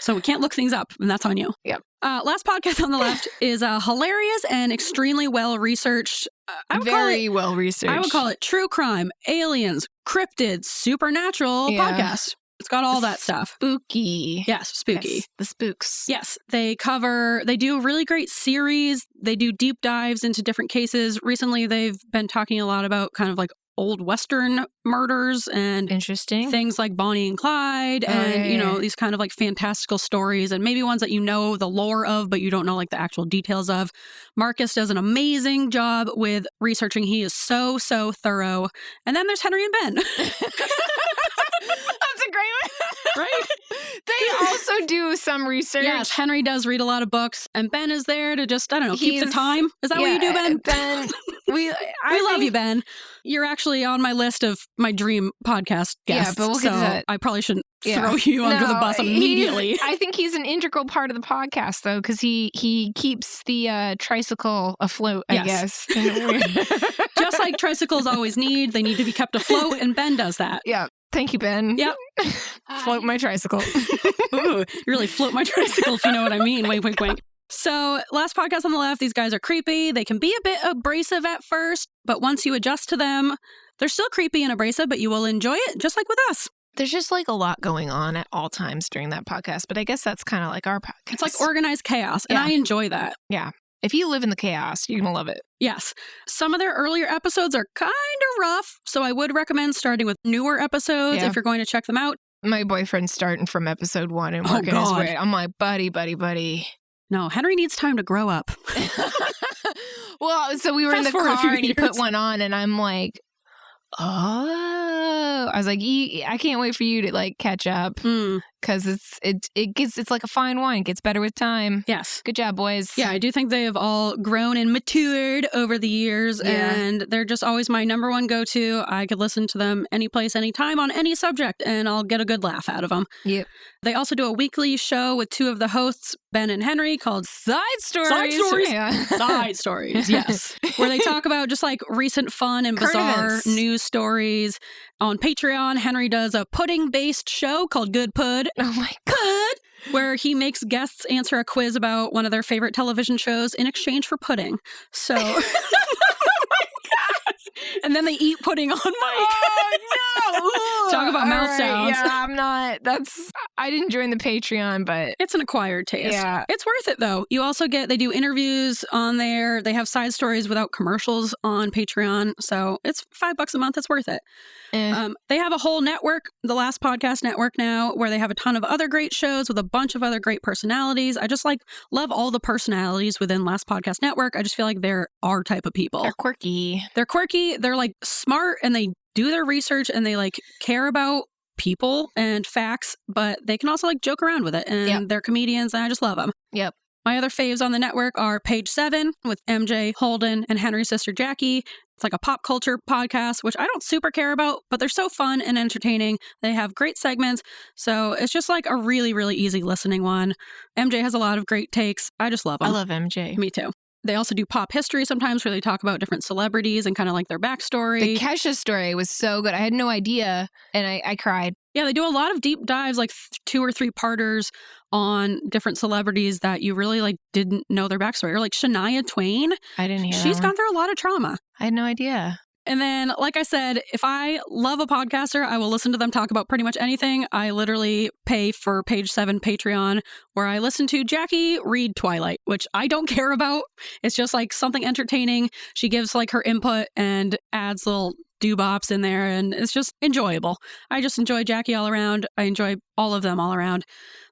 So we can't look things up, and that's on you. Yep. Last Podcast on the Left is hilarious and extremely well-researched. Very well-researched. I would call it true crime, aliens, cryptids, supernatural podcast. It's got all that stuff. Spooky. Yes, spooky. Yes, the spooks. Yes, they do a really great series. They do deep dives into different cases. Recently, they've been talking a lot about kind of like old Western murders and interesting things like Bonnie and Clyde and, these kind of like fantastical stories and maybe ones that you know the lore of, but you don't know like the actual details of. Marcus does an amazing job with researching. He is so thorough. And then there's Henry and Ben. That's a great one. Right? They also do some research. Yes, Henry does read a lot of books, and Ben is there to just, keep the time. Is that what you do, Ben? Ben, we love you, Ben. You're actually on my list of my dream podcast guests. Yeah, but we'll get to that. I probably shouldn't throw you under the bus immediately. I think he's an integral part of the podcast, though, because he keeps the tricycle afloat, I guess. Just like tricycles always need. They need to be kept afloat, and Ben does that. Yeah. Thank you, Ben. Yep. Float my tricycle. Ooh, you really float my tricycle, if you know what I mean. Wink, wink, wink. So, Last Podcast on the Left, these guys are creepy. They can be a bit abrasive at first, but once you adjust to them, they're still creepy and abrasive, but you will enjoy it, just like with us. There's just like a lot going on at all times during that podcast, but I guess that's kind of like our podcast. It's like organized chaos, and I enjoy that. Yeah. If you live in the chaos, you're going to love it. Yes. Some of their earlier episodes are kind of rough, so I would recommend starting with newer episodes if you're going to check them out. My boyfriend's starting from episode 1 and working his way. I'm like, buddy. No, Henry needs time to grow up. Well, so we were in the car and he put one on and I'm like, oh. I was like, I can't wait for you to like catch up because it's like a fine wine. It gets better with time. Yes. Good job, boys. Yeah, I do think they have all grown and matured over the years and they're just always my number one go-to. I could listen to them any place, anytime on any subject and I'll get a good laugh out of them. Yep. They also do a weekly show with 2 of the hosts, Ben and Henry, called Side Stories. Side Stories. Yeah. Side Stories, yes. Where they talk about just like recent fun and bizarre news stories. On Patreon, Henry does a pudding-based show called Good Pud. Oh my God. Where he makes guests answer a quiz about one of their favorite television shows in exchange for pudding. So... And then they eat pudding on mic. Oh, no. Talk about mouth sounds. Yeah, I'm not. I didn't join the Patreon, but it's an acquired taste. Yeah. It's worth it, though. You also they do interviews on there. They have side stories without commercials on Patreon. So it's $5 a month. It's worth it. They have a whole network, the Last Podcast Network now, where they have a ton of other great shows with a bunch of other great personalities. I just love all the personalities within Last Podcast Network. I just feel like they're our type of people. They're quirky. They're smart, and they do their research, and they care about people and facts, but they can also joke around with it. And they're comedians, and I just love them. Yep. My other faves on the network are Page 7 with MJ, Holden, and Henry's sister Jackie. It's a pop culture podcast, which I don't super care about, but they're so fun and entertaining. They have great segments, so it's just a really, really easy listening one. MJ has a lot of great takes. I just love them. I love MJ. Me too. They also do pop history sometimes, where they talk about different celebrities and kind of their backstory. The Kesha story was so good. I had no idea, and I cried. Yeah, they do a lot of deep dives, 2 or 3 parters on different celebrities that you really didn't know their backstory. Or Shania Twain. I didn't hear She's gone through a lot of trauma. I had no idea. And then, like I said, if I love a podcaster, I will listen to them talk about pretty much anything. I literally pay for Page 7 Patreon, where I listen to Jackie read Twilight, which I don't care about. It's just something entertaining. She gives her input and adds little doo-bops in there, and it's just enjoyable. I just enjoy Jackie all around. I enjoy all of them all around.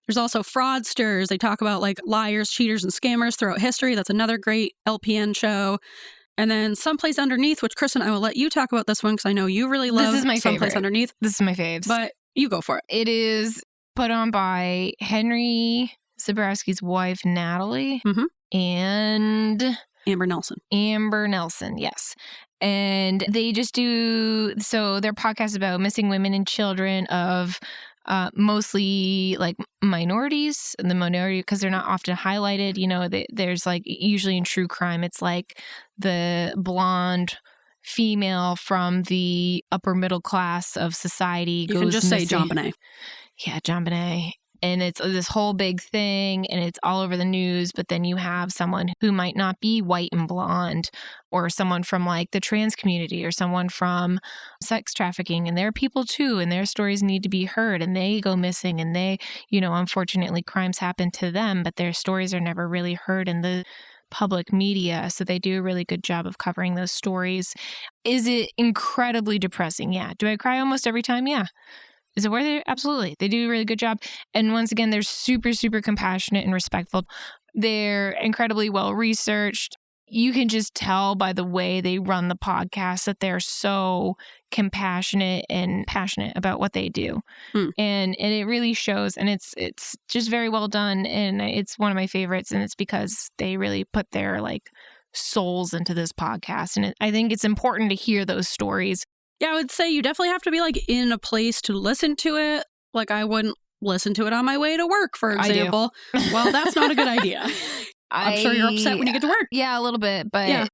There's also Fraudsters. They talk about liars, cheaters, and scammers throughout history. That's another great LPN show. And then Someplace Underneath, which, Kristen, I will let you talk about this one because I know you really love Someplace favorite. Underneath. This is my faves. But you go for it. It is put on by Henry Zabrowski's wife, Natalie, and Amber Nelson. Amber Nelson, yes. And they just do, so their podcast about missing women and children of mostly minorities, and the minority, because they're not often highlighted. There's usually in true crime, it's the blonde female from the upper middle class of society. You can just say JonBenet. Yeah, JonBenet. And it's this whole big thing, and it's all over the news. But then you have someone who might not be white and blonde, or someone from the trans community, or someone from sex trafficking. And they're people too, and their stories need to be heard, and they go missing, and they, unfortunately crimes happen to them, but their stories are never really heard in the public media. So they do a really good job of covering those stories. Is it incredibly depressing? Yeah. Do I cry almost every time? Yeah. Is it worth it? Absolutely. They do a really good job. And once again, they're super, super compassionate and respectful. They're incredibly well researched. You can just tell by the way they run the podcast that they're so compassionate and passionate about what they do. And it really shows. And it's just very well done. And it's one of my favorites. And it's because they really put their souls into this podcast. And I think it's important to hear those stories. Yeah, I would say you definitely have to be in a place to listen to it. I wouldn't listen to it on my way to work, for example. Well, that's not a good idea. I'm sure you're upset when you get to work. Yeah, a little bit, but yeah.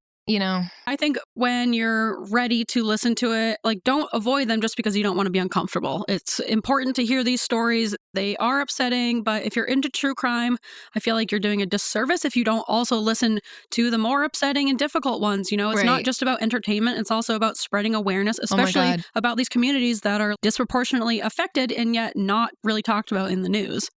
I think when you're ready to listen to it, don't avoid them just because you don't want to be uncomfortable. It's important to hear these stories. They are upsetting, but if you're into true crime, I feel like you're doing a disservice if you don't also listen to the more upsetting and difficult ones. It's not just about entertainment. It's also about spreading awareness, especially about these communities that are disproportionately affected and yet not really talked about in the news.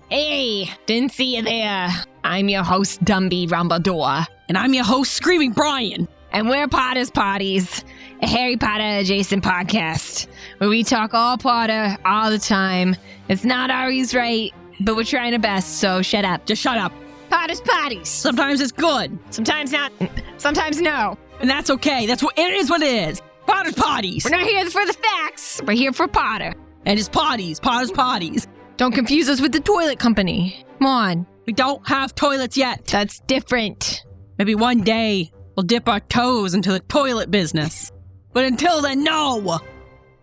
Hey, didn't see you there. I'm your host, Dumby Rumbledore. And I'm your host, Screaming Brian. And we're Potter's Potties, a Harry Potter-adjacent podcast, where we talk all Potter all the time. It's not always right, but we're trying our best, so shut up. Just shut up. Potter's Potties. Sometimes it's good. Sometimes not. Sometimes no. And that's okay. It is what it is. Potter's Potties. We're not here for the facts. We're here for Potter. And it's Potties. Potter's Potties. Don't confuse us with the toilet company. Come on. We don't have toilets yet. That's different. Maybe one day we'll dip our toes into the toilet business. But until then, no.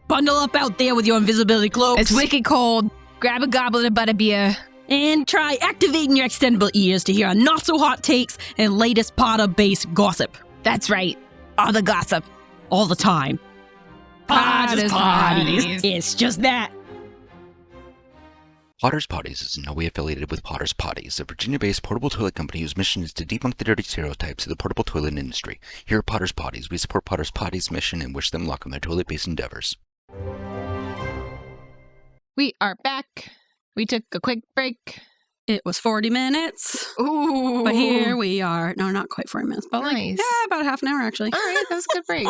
Bundle up out there with your invisibility cloaks. It's wicked cold. Grab a goblet of butterbeer. And try activating your extendable ears to hear our not-so-hot takes and latest Potter-based gossip. That's right. All the gossip. All the time. Potter's Potties. It's just that. Potter's Potties is in no way affiliated with Potter's Potties, a Virginia-based portable toilet company whose mission is to debunk the dirty stereotypes of the portable toilet industry. Here at Potter's Potties, we support Potter's Potties' mission and wish them luck on their toilet-based endeavors. We are back. We took a quick break. It was 40 minutes. Ooh. But here we are. No, not quite 40 minutes, but Nice. about a half an hour, actually. All right, that was a good break.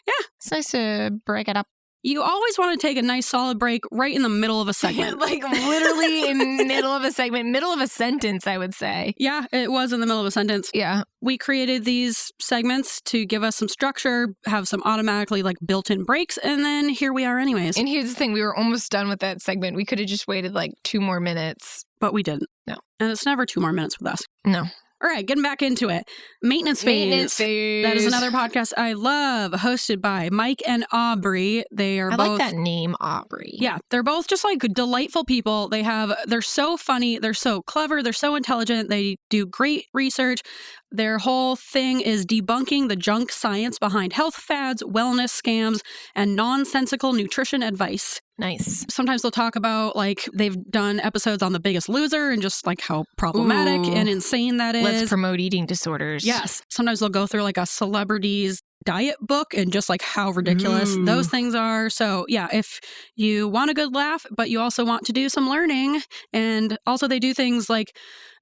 Yeah. It's nice to break it up. You always want to take a nice solid break right in the middle of a segment. Like literally in the middle of a segment, middle of a sentence, I would say. Yeah, it was in the middle of a sentence. Yeah. We created these segments to give us some structure, have some automatically like built-in breaks, and then here we are anyways. And here's the thing, we were almost done with that segment. We could have just waited like 2 more minutes. But we didn't. No. And it's never 2 more minutes with us. No. All right, getting back into it. Maintenance Phase. That is another podcast I love, hosted by Mike and Aubrey. They are both... I like that name, Aubrey. Yeah, they're both just like delightful people. They're so funny, they're so clever, they're so intelligent, they do great research. Their whole thing is debunking the junk science behind health fads, wellness scams, and nonsensical nutrition advice. Nice. Sometimes they'll talk about like they've done episodes on The Biggest Loser and just like how problematic and insane that is. Let's promote eating disorders. Yes. Sometimes they'll go through like a celebrity's diet book and just like how ridiculous those things are. So yeah, if you want a good laugh, but you also want to do some learning, and also they do things like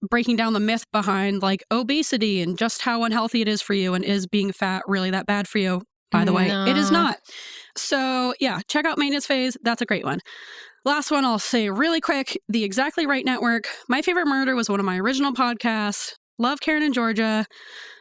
breaking down the myth behind like obesity and just how unhealthy it is for you, and is being fat really that bad for you? By the way, it is not. So yeah, check out Maintenance Phase. That's a great one. Last one I'll say really quick, the Exactly Right Network. My Favorite Murder was one of my original podcasts. Love Karen and Georgia.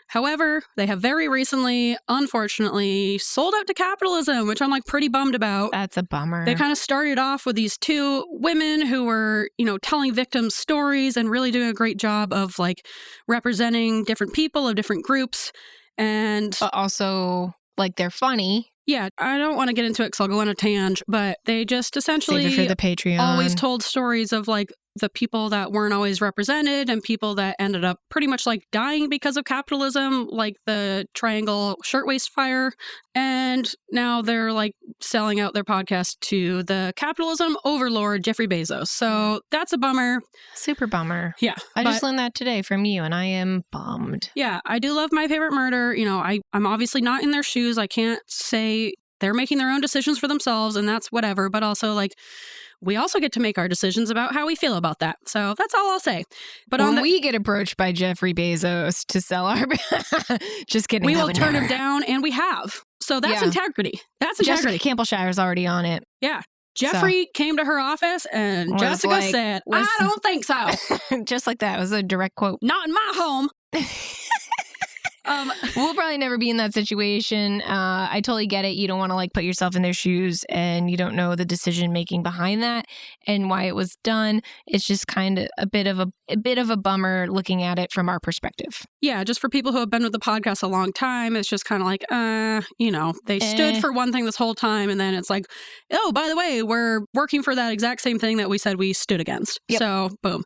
However, they have very recently, unfortunately, sold out to capitalism, which I'm like pretty bummed about. That's a bummer. They kind of started off with these 2 women who were, telling victims' stories and really doing a great job of like representing different people of different groups. And but also, like, they're funny. Yeah, I don't want to get into it because I'll go on a tangent, but they just essentially Save it for the Patreon. Always told stories of like the people that weren't always represented and people that ended up pretty much like dying because of capitalism, like the Triangle Shirtwaist Fire. And now they're like selling out their podcast to the capitalism overlord, Jeffrey Bezos. So that's a bummer. Super bummer. Yeah. I just learned that today from you and I am bummed. Yeah, I do love My Favorite Murder. I'm obviously not in their shoes. I can't say they're making their own decisions for themselves and that's whatever. But also like, we also get to make our decisions about how we feel about that. So that's all I'll say. But when we get approached by Jeffrey Bezos to sell our... Just kidding. We will turn him down, and we have. So that's integrity. That's integrity. Jessica Campbellshire's already on it. Yeah. Jeffrey came to her office, and Jessica said, I don't think so. Just like that. It was a direct quote. Not in my home. We'll probably never be in that situation. I totally get it. You don't want to like put yourself in their shoes and you don't know the decision making behind that and why it was done. It's just kind of a bit of a bummer looking at it from our perspective. Yeah, just for people who have been with the podcast a long time, it's just kind of like, they stood for one thing this whole time, and then it's like, oh, by the way, we're working for that exact same thing that we said we stood against. Yep. So, boom.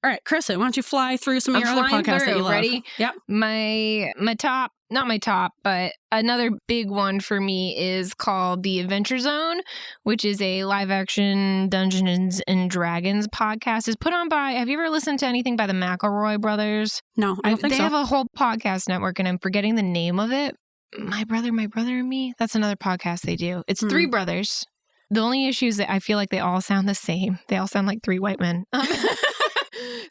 All right, Kristen, why don't you fly through some of your other podcasts that you love? Ready? Yep. My top, not my top, but another big one for me is called The Adventure Zone, which is a live-action Dungeons and Dragons podcast. It's put on by, have you ever listened to anything by the McElroy brothers? No, I don't think so. They have a whole podcast network, and I'm forgetting the name of it. My Brother and Me? That's another podcast they do. It's 3 brothers. The only issue is that I feel like they all sound the same. They all sound like 3 white men.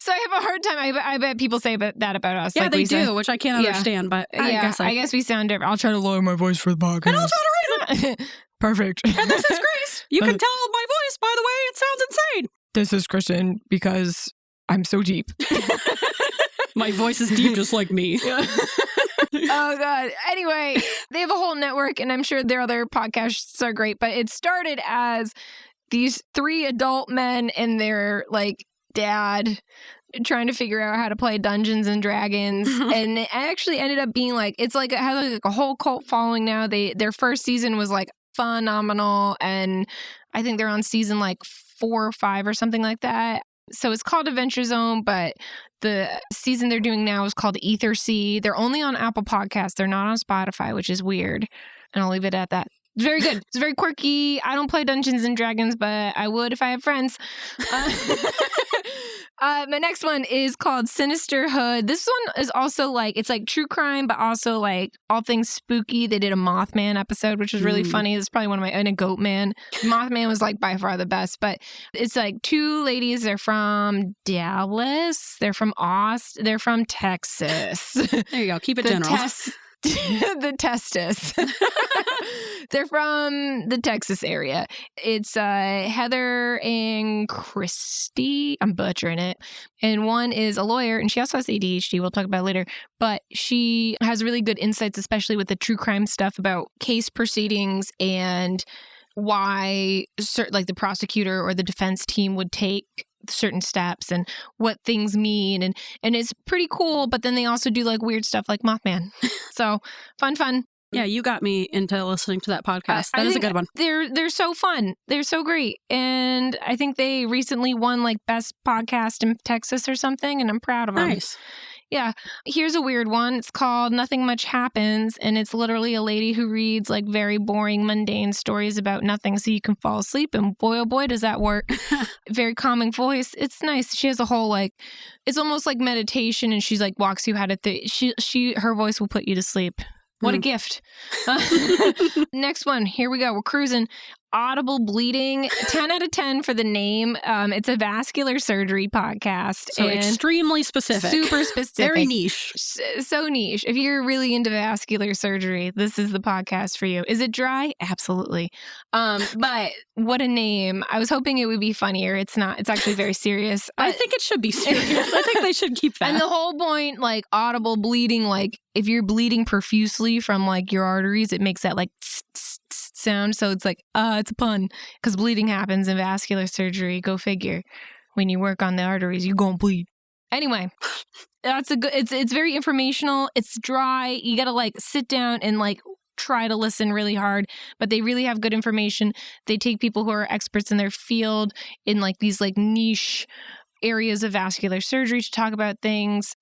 So I have a hard time. I bet people say that about us. Yeah, like they do, which I can't understand, but I guess we sound different. I'll try to lower my voice for the podcast. And I'll try to raise it. Perfect. And this is Grace. You can tell my voice, by the way, it sounds insane. This is Kristen because I'm so deep. My voice is deep just like me. Oh, God. Anyway, they have a whole network, and I'm sure their other podcasts are great, but it started as these 3 adult men and their, like, dad trying to figure out how to play Dungeons and Dragons, and it actually ended up being like, it's like it has like a whole cult following now. Their first season was like phenomenal, and I think they're on season like 4 or 5 or something like that. So it's called Adventure Zone, but the season they're doing now is called Ether Sea. They're only on Apple Podcasts. They're not on Spotify, which is weird. And I'll leave it at that. It's very good. It's very quirky. I don't play Dungeons and Dragons, but I would if I had friends. My next one is called Sinister Hood. This one is also like, it's like true crime, but also like all things spooky. They did a Mothman episode, which was really funny. It's probably one of my, and a Goatman. Mothman was like by far the best, but it's like two ladies. They're from Dallas. They're from Austin. They're from Texas. There you go. Keep it general. The Testis. They're from the Texas area. It's Heather and Christy. I'm butchering it. And one is a lawyer, and she also has ADHD. We'll talk about it later. But she has really good insights, especially with the true crime stuff about case proceedings and why like the prosecutor or the defense team would take certain steps and what things mean, and it's pretty cool. But then they also do like weird stuff like Mothman. So fun. Yeah, you got me into listening to that podcast. That is a good one. They're so fun. They're so great. And I think they recently won like best podcast in Texas or something, and I'm proud of them. Nice. Yeah. Here's a weird one. It's called Nothing Much Happens, and it's literally a lady who reads like very boring, mundane stories about nothing so you can fall asleep, and boy, oh boy, does that work. Very calming voice. It's nice. She has a whole like, it's almost like meditation, and she's like walks you how to, her voice will put you to sleep. What a gift. Next one. Here we go. We're cruising. Audible Bleeding. 10 out of 10 for the name. It's a vascular surgery podcast. So extremely specific. Super specific. Very niche. So niche. If you're really into vascular surgery, this is the podcast for you. Is it dry? Absolutely. But what a name. I was hoping it would be funnier. It's not. It's actually very serious. I think it should be serious. I think they should keep that. And the whole point, like audible bleeding, like if you're bleeding profusely from like your arteries, it makes that like sound. So it's like, it's a pun because bleeding happens in vascular surgery. Go figure. When you work on the arteries, you're gonna bleed. Anyway, that's a good. It's very informational. It's dry. You gotta like sit down and like try to listen really hard, but they really have good information. They take people who are experts in their field in like these like niche areas of vascular surgery to talk about things.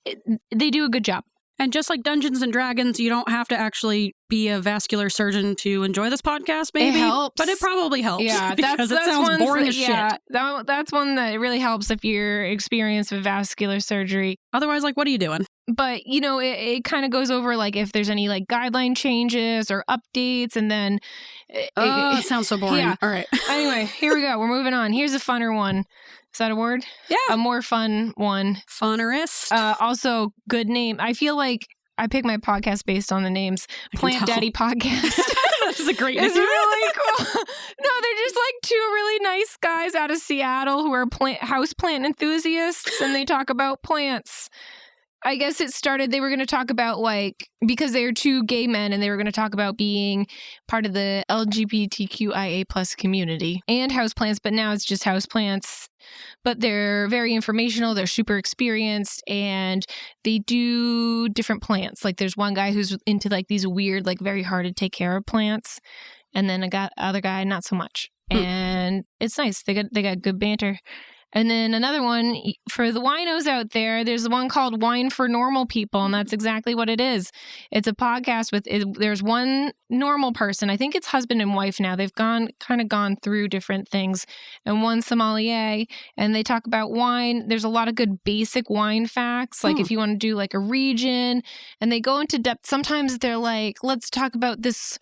They do a good job. And just like Dungeons and Dragons, you don't have to actually be a vascular surgeon to enjoy this podcast, maybe. It helps. But it probably helps. Yeah, because it sounds boring as shit. That's one that really helps if you're experienced with vascular surgery. Otherwise, like, what are you doing? But, you know, it kind of goes over, like, if there's any, like, guideline changes or updates, and then... it sounds so boring. Yeah. All right. Anyway, here we go. We're moving on. Here's a funner one. Is that a word? Yeah. A more fun one. Funnerist. Also, good name. I feel like I pick my podcast based on the names. Plant Daddy Podcast. This is a great name. It's really cool. No, they're just like two really nice guys out of Seattle who are houseplant enthusiasts, and they talk about plants. I guess it started, they were going to talk about like, because they are two gay men, and they were going to talk about being part of the LGBTQIA plus community and houseplants, but now it's just houseplants. But they're very informational, they're super experienced, and they do different plants. Like there's one guy who's into like these weird, like very hard to take care of plants, and then other guy not so much. And it's nice. They got good banter. And then another one for the winos out there, there's one called Wine for Normal People, and that's exactly what it is. It's a podcast there's one normal person. I think it's husband and wife now. They've gone through different things, and one sommelier, and they talk about wine. There's a lot of good basic wine facts, like if you want to do like a region, and they go into depth. Sometimes they're like, let's talk about this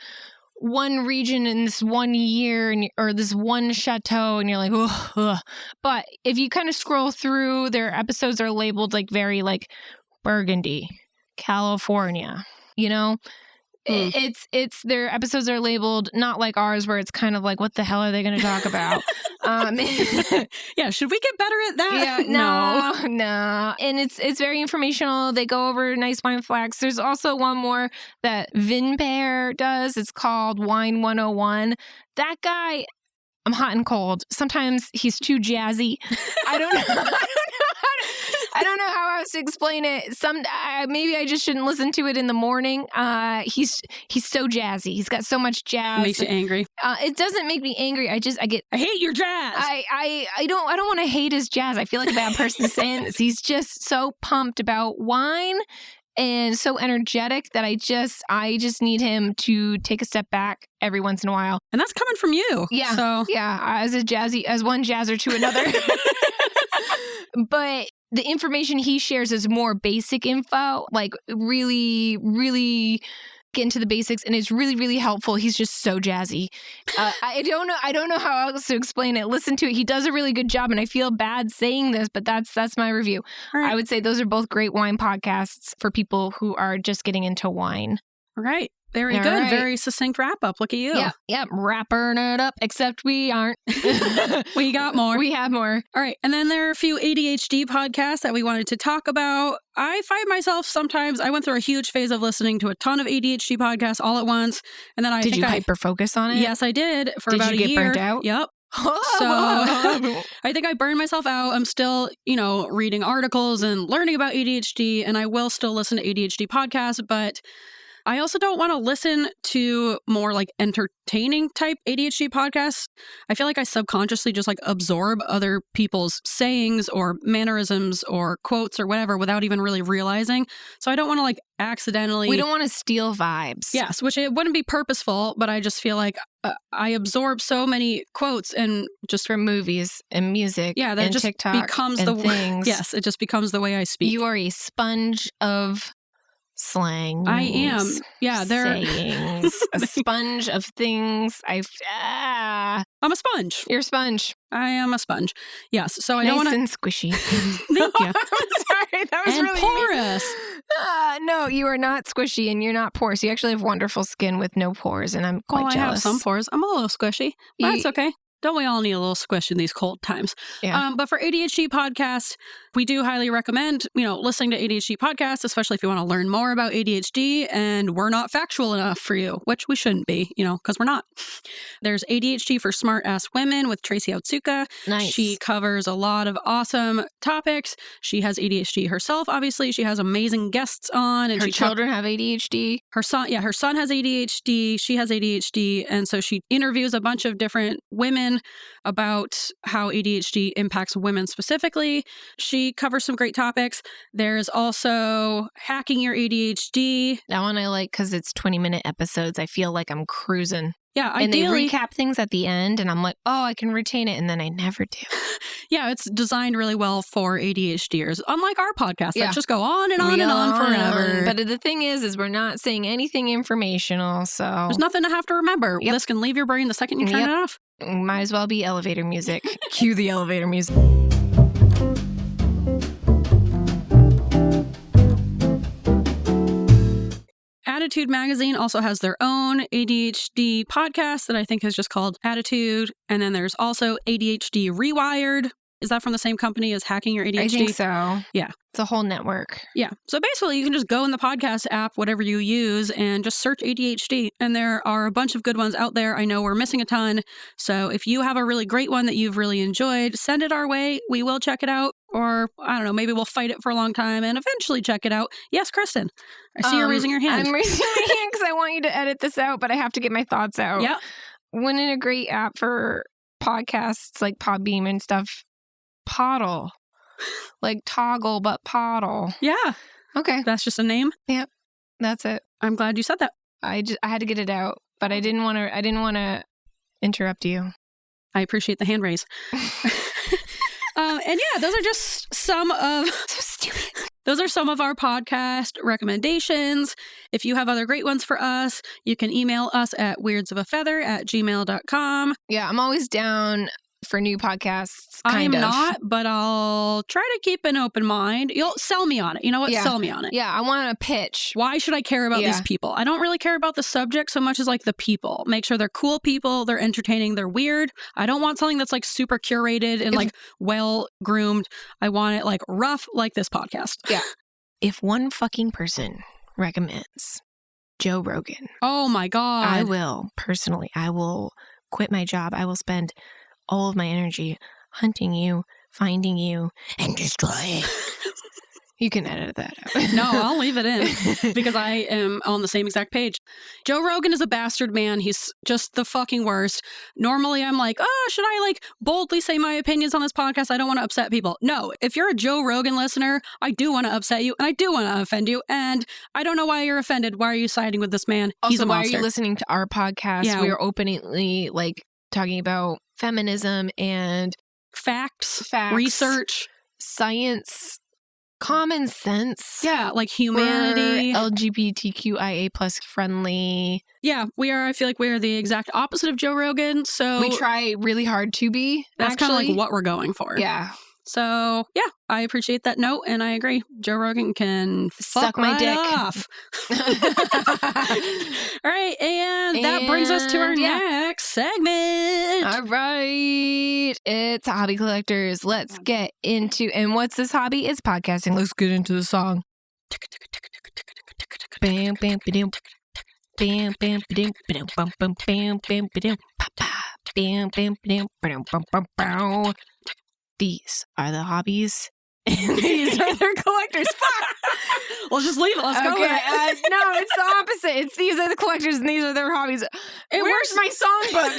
one region in this one year, or this one chateau, and you're like, ugh. But if you kind of scroll through, their episodes are labeled like very like Burgundy, California, you know? It's their episodes are labeled not like ours, where it's kind of like, what the hell are they going to talk about? Yeah, should we get better at that? Yeah, no. And it's very informational. They go over nice wine facts. There's also one more that Vinpear does. It's called Wine 101. That guy, I'm hot and cold. Sometimes he's too jazzy. I don't know. I don't know how else to explain it. Maybe I just shouldn't listen to it in the morning. He's so jazzy. He's got so much jazz. It makes you angry. It doesn't make me angry. I hate your jazz. I don't want to hate his jazz. I feel like a bad person saying this. He's just so pumped about wine and so energetic that I just need him to take a step back every once in a while. And that's coming from you. Yeah. So. Yeah. As one jazzer to another. But the information he shares is more basic info, like really, really get into the basics, and it's really, really helpful. He's just so jazzy. I don't know how else to explain it. Listen to it. He does a really good job, and I feel bad saying this, but that's my review. Right. I would say those are both great wine podcasts for people who are just getting into wine. All right. Very All good. right. Very succinct wrap up. Look at you. Yep. Wrapping it up, except we aren't. We got more. We have more. All right. And then there are a few ADHD podcasts that we wanted to talk about. I find myself sometimes, I went through a huge phase of listening to a ton of ADHD podcasts all at once. And then Did you hyper focus on it? Yes, I did for Did about you a get year. burnt out? Yep. So I think I burned myself out. I'm still, reading articles and learning about ADHD, and I will still listen to ADHD podcasts, but I also don't want to listen to more like entertaining type ADHD podcasts. I feel like I subconsciously just like absorb other people's sayings or mannerisms or quotes or whatever without even really realizing. So I don't want to like accidentally. We don't want to steal vibes. Yes, which it wouldn't be purposeful, but I just feel like I absorb so many quotes and just from movies and music. Yeah, that and just TikTok becomes and the things. Yes, it just becomes the way I speak. You are a sponge of slang. I am. Yeah, sayings. A sponge of things. I'm a sponge. You're a sponge. I am a sponge. Yes. So I nice don't want to. and squishy. Thank you. I'm sorry. That was and really porous. No, you are not squishy and you're not porous. You actually have wonderful skin with no pores, and I'm quite jealous. I have some pores. I'm a little squishy. But that's okay. Don't we all need a little squish in these cold times? Yeah. But for ADHD podcasts, we do highly recommend, listening to ADHD podcasts, especially if you want to learn more about ADHD and we're not factual enough for you, which we shouldn't be, because we're not. There's ADHD for Smart Ass Women with Tracy Otsuka. Nice. She covers a lot of awesome topics. She has ADHD herself, obviously. She has amazing guests on. And her children have ADHD. Her son has ADHD. She has ADHD. And so she interviews a bunch of different women about how ADHD impacts women specifically. She covers some great topics. There's also Hacking Your ADHD. That one I like because it's 20-minute episodes. I feel like I'm cruising. Yeah, and they recap things at the end, and I'm like, oh, I can retain it, and then I never do. Yeah, it's designed really well for ADHDers, unlike our podcast that just go on and on and on forever. But the thing is we're not saying anything informational, so there's nothing to have to remember. Yep. This can leave your brain the second you turn it off. Might as well be elevator music. Cue the elevator music. Attitude Magazine also has their own ADHD podcast that I think is just called Attitude. And then there's also ADHD Rewired. Is that from the same company as Hacking Your ADHD? I think so. Yeah. It's a whole network. Yeah. So basically, you can just go in the podcast app, whatever you use, and just search ADHD. And there are a bunch of good ones out there. I know we're missing a ton. So if you have a really great one that you've really enjoyed, send it our way. We will check it out. Or, I don't know, maybe we'll fight it for a long time and eventually check it out. Yes, Kristen. I see you're raising your hand. I'm raising my hand because I want you to edit this out, but I have to get my thoughts out. Yeah. Wouldn't a great app for podcasts like Podbeam and stuff? Poddle. Like toggle, but poddle. Yeah. Okay. That's just a name? Yep. That's it. I'm glad you said that. I had to get it out, but I didn't want to interrupt you. I appreciate the hand raise. And yeah, those are just some of those are some of our podcast recommendations. If you have other great ones for us, you can email us at weirdsofafeather@gmail.com. Yeah, I'm always down for new podcasts. I'm not, but I'll try to keep an open mind. You'll sell me on it. You know what? Yeah. Sell me on it. Yeah, I want to pitch. Why should I care about these people? I don't really care about the subject so much as like the people. Make sure they're cool people, they're entertaining, they're weird. I don't want something that's like super curated and like well groomed. I want it like rough, like this podcast. Yeah. If one fucking person recommends Joe Rogan, oh my God, I will quit my job. I will spend all of my energy hunting you, finding you, and destroying. You can edit that out. No, I'll leave it in because I am on the same exact page. Joe Rogan is a bastard, man. He's just the fucking worst. Normally, I'm like, oh, should I like boldly say my opinions on this podcast? I don't want to upset people. No, if you're a Joe Rogan listener, I do want to upset you and I do want to offend you. And I don't know why you're offended. Why are you siding with this man? Also, He's a why monster. are you listening to our podcast? Yeah. We are openly like talking about feminism and Facts, facts, research, science, common sense. yeah, like humanity. We're LGBTQIA plus friendly. Yeah, we are. I feel like we are the exact opposite of Joe Rogan. So We try really hard to be. that's kind of like what we're going for. Yeah. So yeah, I appreciate that note, and I agree. Joe Rogan can Suck fuck my right dick. off. All right, and that brings us to our And, yeah. next segment. All right. It's Hobby Collectors. Let's get into, and what's this hobby? It's podcasting. Let's get into the song. Bam, bam, ba-dum. Bam, bam, ba-dum, ba-dum, bum, bum, bam, bam, ba-dum, pa, pa. Bam, bam, ba-dum, ba-dum, bum, bum, bow. These are the hobbies. And these are their collectors. Fuck! Let's just leave it. Let's go with it. No, it's the opposite. It's these are the collectors and these are their hobbies. Where's works. my songbook?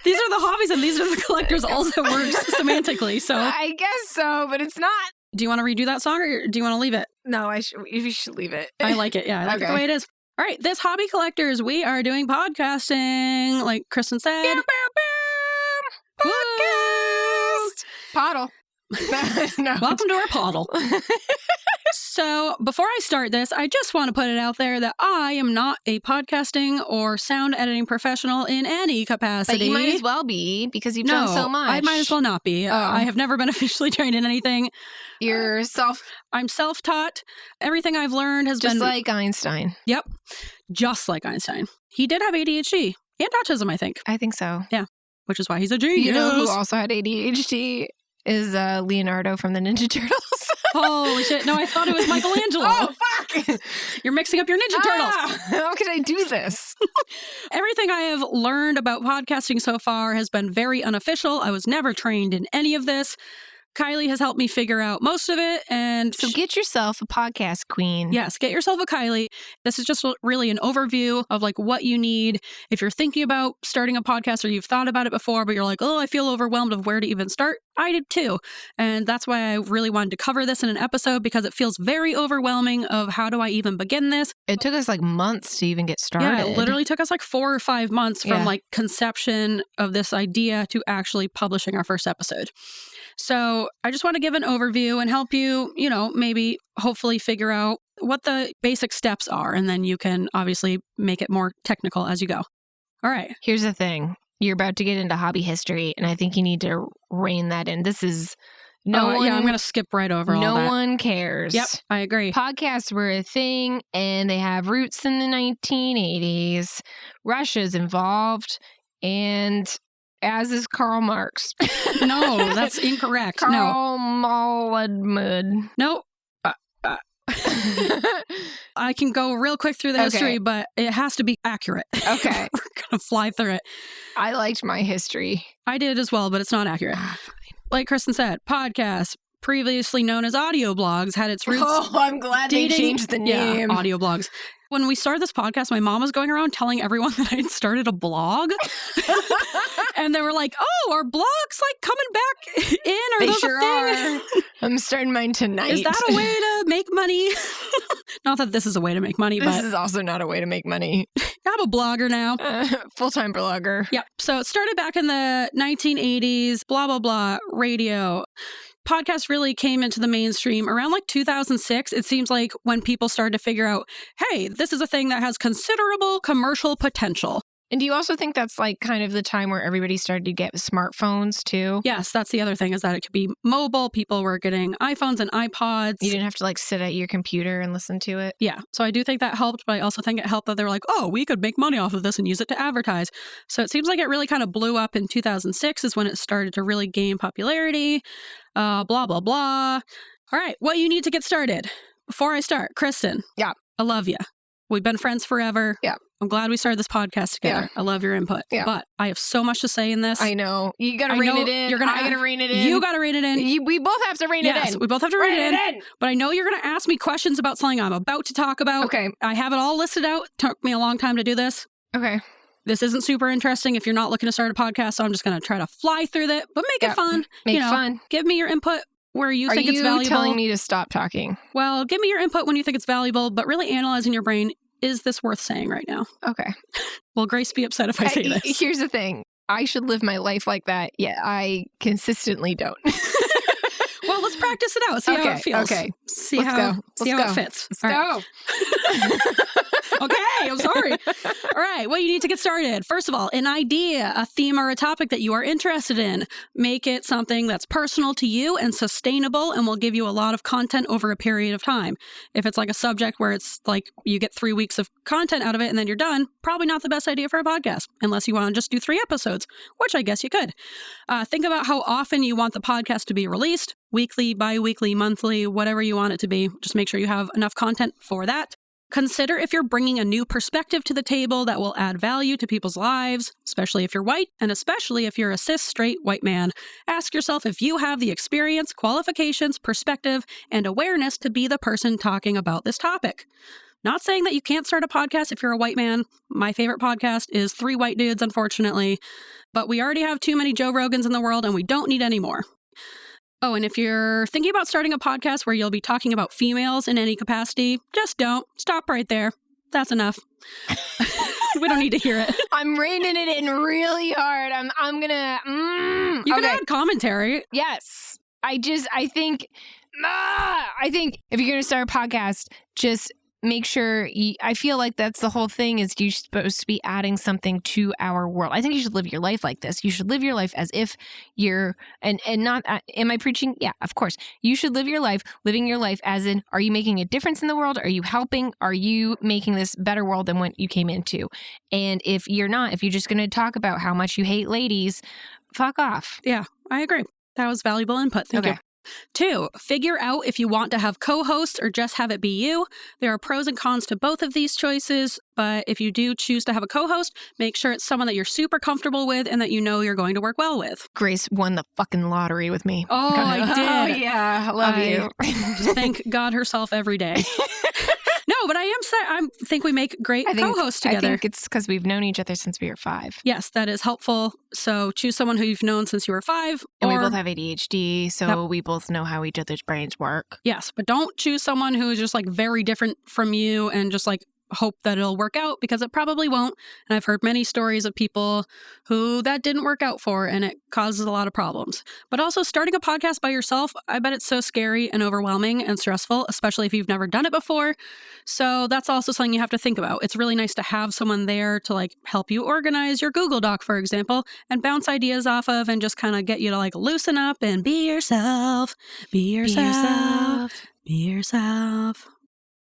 These are the hobbies and these are the collectors also works semantically. So I guess so, but it's not. do you want to redo that song or do you want to leave it? No, you should leave it. I like it. Yeah, I like it the Okay. way it is. All right, this Hobby Collectors, we are doing podcasting, like Kristen said. Bam, bam, bam. Podcast. Poddle. No. Welcome to our poddle. So before I start this, I just want to put it out there that I am not a podcasting or sound editing professional in any capacity. But you might as well be because you've done so much. I might as well not be. Oh. I have never been officially trained in anything. You're I'm self-taught. Everything I've learned has just been like Einstein. Yep, just like Einstein. He did have ADHD and autism, I think, I think so. which is why he's a genius. You know who also had ADHD is Leonardo from the Ninja Turtles. Holy shit! No, I thought it was Michelangelo. Oh, fuck! You're mixing up your Ninja Turtles. How could I do this? Everything I have learned about podcasting so far has been very unofficial. I was never trained in any of this. Kylie has helped me figure out most of it. And So get yourself a podcast queen. yes, get yourself a Kylie. This is just really an overview of like what you need. If you're thinking about starting a podcast or you've thought about it before, but you're like, oh, I feel overwhelmed of where to even start. I did too. And that's why I really wanted to cover this in an episode because it feels very overwhelming of how do I even begin this? It took us like months to even get started. Yeah, it literally took us like 4 or 5 months from Yeah. like conception of this idea to actually publishing our first episode. So I just want to give an overview and help you, maybe hopefully figure out what the basic steps are. And then you can obviously make it more technical as you go. All right. Here's the thing. You're about to get into hobby history, and I think you need to rein that in. This is Yeah, I'm going to skip right over all that. No one cares. Yep, I agree. Podcasts were a thing, and they have roots in the 1980s. Russia's involved, and as is Karl Marx. No, that's incorrect. No. Karl Maladmud. Nope. I can go real quick through the history, but it has to be accurate. Okay. We're going to fly through it. I liked my history. I did as well, but it's not accurate. Like Kristen said, podcasts, previously known as audio blogs, had its roots. Oh, I'm glad they changed the name. Yeah, audio blogs. When we started this podcast, my mom was going around telling everyone that I'd started a blog. And they were like, oh, are blogs like coming back in? Are They those sure a thing? are. I'm starting mine tonight. Is that a way to make money? Not that this is a way to make money, This but is also not a way to make money. I'm a blogger now. Full-time blogger. Yep. So it started back in the 1980s, blah, blah, blah, radio. Podcasts really came into the mainstream around like 2006. It seems like when people started to figure out, hey, this is a thing that has considerable commercial potential. And do you also think that's like kind of the time where everybody started to get smartphones too? Yes, that's the other thing is that it could be mobile. People were getting iPhones and iPods. You didn't have to like sit at your computer and listen to it? Yeah. So I do think that helped, but I also think it helped that they were like, oh, we could make money off of this and use it to advertise. So it seems like it really kind of blew up in 2006 is when it started to really gain popularity, blah, blah, blah. All right. What you need to get started. Before I start, Kristen. Yeah. I love you. We've been friends forever. Yeah. I'm glad we started this podcast together. Yeah. I love your input. Yeah. But I have so much to say in this. I know. You got to rein it in. I got to rein it in. You got to rein it in. We both have to rein it in. Yes, we both have to rein it in. But I know you're going to ask me questions about something I'm about to talk about. Okay. I have it all listed out. It took me a long time to do this. Okay. This isn't super interesting if you're not looking to start a podcast, so I'm just going to try to fly through it, but make it fun. Make it fun. Give me your input where you think it's valuable. Are you telling me to stop talking? Well, give me your input when you think it's valuable, but really analyze in your brain, is this worth saying right now? Okay. Will Grace be upset if I say this? Here's the thing. I should live my life like that, yet I consistently don't. Well, let's practice it out. See how it feels. Okay. See Let's how go. it fits. Let's go. Okay, I'm sorry. All right, well, you need to get started. First of all, an idea, a theme, or a topic that you are interested in. Make it something that's personal to you and sustainable and will give you a lot of content over a period of time. If it's like a subject where it's like you get 3 weeks of content out of it and then you're done, probably not the best idea for a podcast, unless you want to just do 3 episodes, which I guess you could. Think about how often you want the podcast to be released. Weekly, bi-weekly, monthly, whatever you want it to be. Just make sure you have enough content for that. Consider if you're bringing a new perspective to the table that will add value to people's lives, especially if you're white, and especially if you're a cis straight white man. Ask yourself if you have the experience, qualifications, perspective, and awareness to be the person talking about this topic. Not saying that you can't start a podcast if you're a white man. My favorite podcast is 3 white dudes, unfortunately. But we already have too many Joe Rogans in the world, and we don't need any more. Oh, and if you're thinking about starting a podcast where you'll be talking about females in any capacity, just don't. Stop right there. That's enough. We don't need to hear it. I'm reining it in really hard. I'm gonna. You can add commentary. Yes. I think if you're gonna start a podcast, just make sure I feel like that's the whole thing is you're supposed to be adding something to our world. I think you should live your life like this. You should live your life as if you're and not am I preaching? Yeah, of course. You should live your life living your life as in, are you making a difference in the world? Are you helping? Are you making this better world than what you came into? And if you're not, if you're just going to talk about how much you hate ladies, fuck off. Yeah, I agree. That was valuable input. Thank you. 2, figure out if you want to have co-hosts or just have it be you. There are pros and cons to both of these choices, but if you do choose to have a co-host, make sure it's someone that you're super comfortable with and that you know you're going to work well with. Grace won the fucking lottery with me. Oh, I did. Oh, yeah. I love you. Thank God herself every day. No, but I think we make great co-hosts together. I think it's because we've known each other since we were 5. Yes, that is helpful. So choose someone who you've known since you were 5. And we both have ADHD, so we both know how each other's brains work. Yes, but don't choose someone who is just like very different from you and just like hope that it'll work out, because it probably won't. And I've heard many stories of people who that didn't work out for, and it causes a lot of problems. But also starting a podcast by yourself, I bet it's so scary and overwhelming and stressful, especially if you've never done it before. So that's also something you have to think about. It's really nice to have someone there to like help you organize your Google Doc, for example, and bounce ideas off of and just kind of get you to like loosen up and be yourself. Be yourself. Be yourself.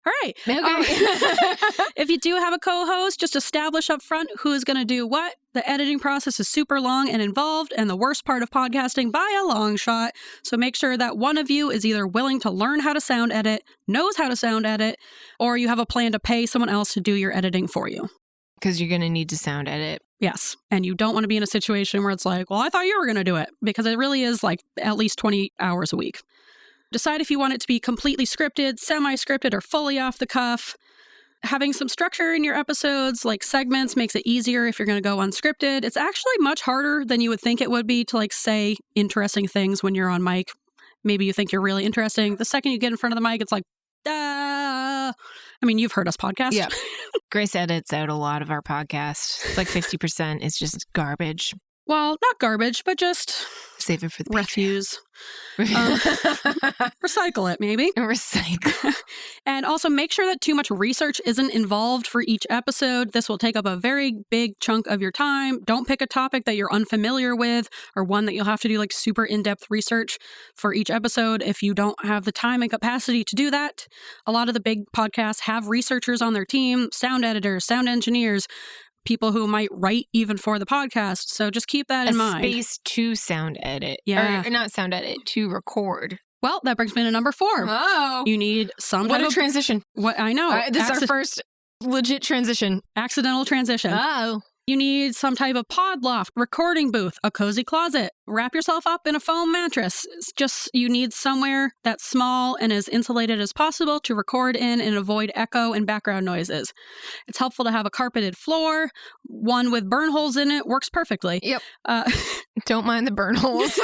All right. Okay. If you do have a co-host, just establish up front who's going to do what. The editing process is super long and involved, and the worst part of podcasting by a long shot. So make sure that one of you is either willing to learn how to sound edit, knows how to sound edit, or you have a plan to pay someone else to do your editing for you. Because you're going to need to sound edit. Yes. And you don't want to be in a situation where it's like, well, I thought you were going to do it, because it really is like at least 20 hours a week. Decide if you want it to be completely scripted, semi-scripted, or fully off the cuff. Having some structure in your episodes, like segments, makes it easier if you're going to go unscripted. It's actually much harder than you would think it would be to like say interesting things when you're on mic. Maybe you think you're really interesting. The second you get in front of the mic, it's like, I mean, you've heard us podcast. Yeah. Grace edits out a lot of our podcast. It's like 50%. It's just garbage. Well, not garbage, but just save it for the refuse. Recycle it, maybe. Recycle. And also make sure that too much research isn't involved for each episode. This will take up a very big chunk of your time. Don't pick a topic that you're unfamiliar with or one that you'll have to do like super in-depth research for each episode if you don't have the time and capacity to do that. A lot of the big podcasts have researchers on their team, sound editors, sound engineers, people who might write even for the podcast. So just keep that in mind. Space to sound edit. Yeah. Or not sound edit, to record. Well, that brings me to number 4. Oh. You need some What type a of transition. What I know. This is our first Legit transition. Accidental transition. Oh. You need some type of pod loft, recording booth, a cozy closet. Wrap yourself up in a foam mattress. It's just you need somewhere that's small and as insulated as possible to record in and avoid echo and background noises. It's helpful to have a carpeted floor. One with burn holes in it works perfectly. Yep. Don't mind the burn holes.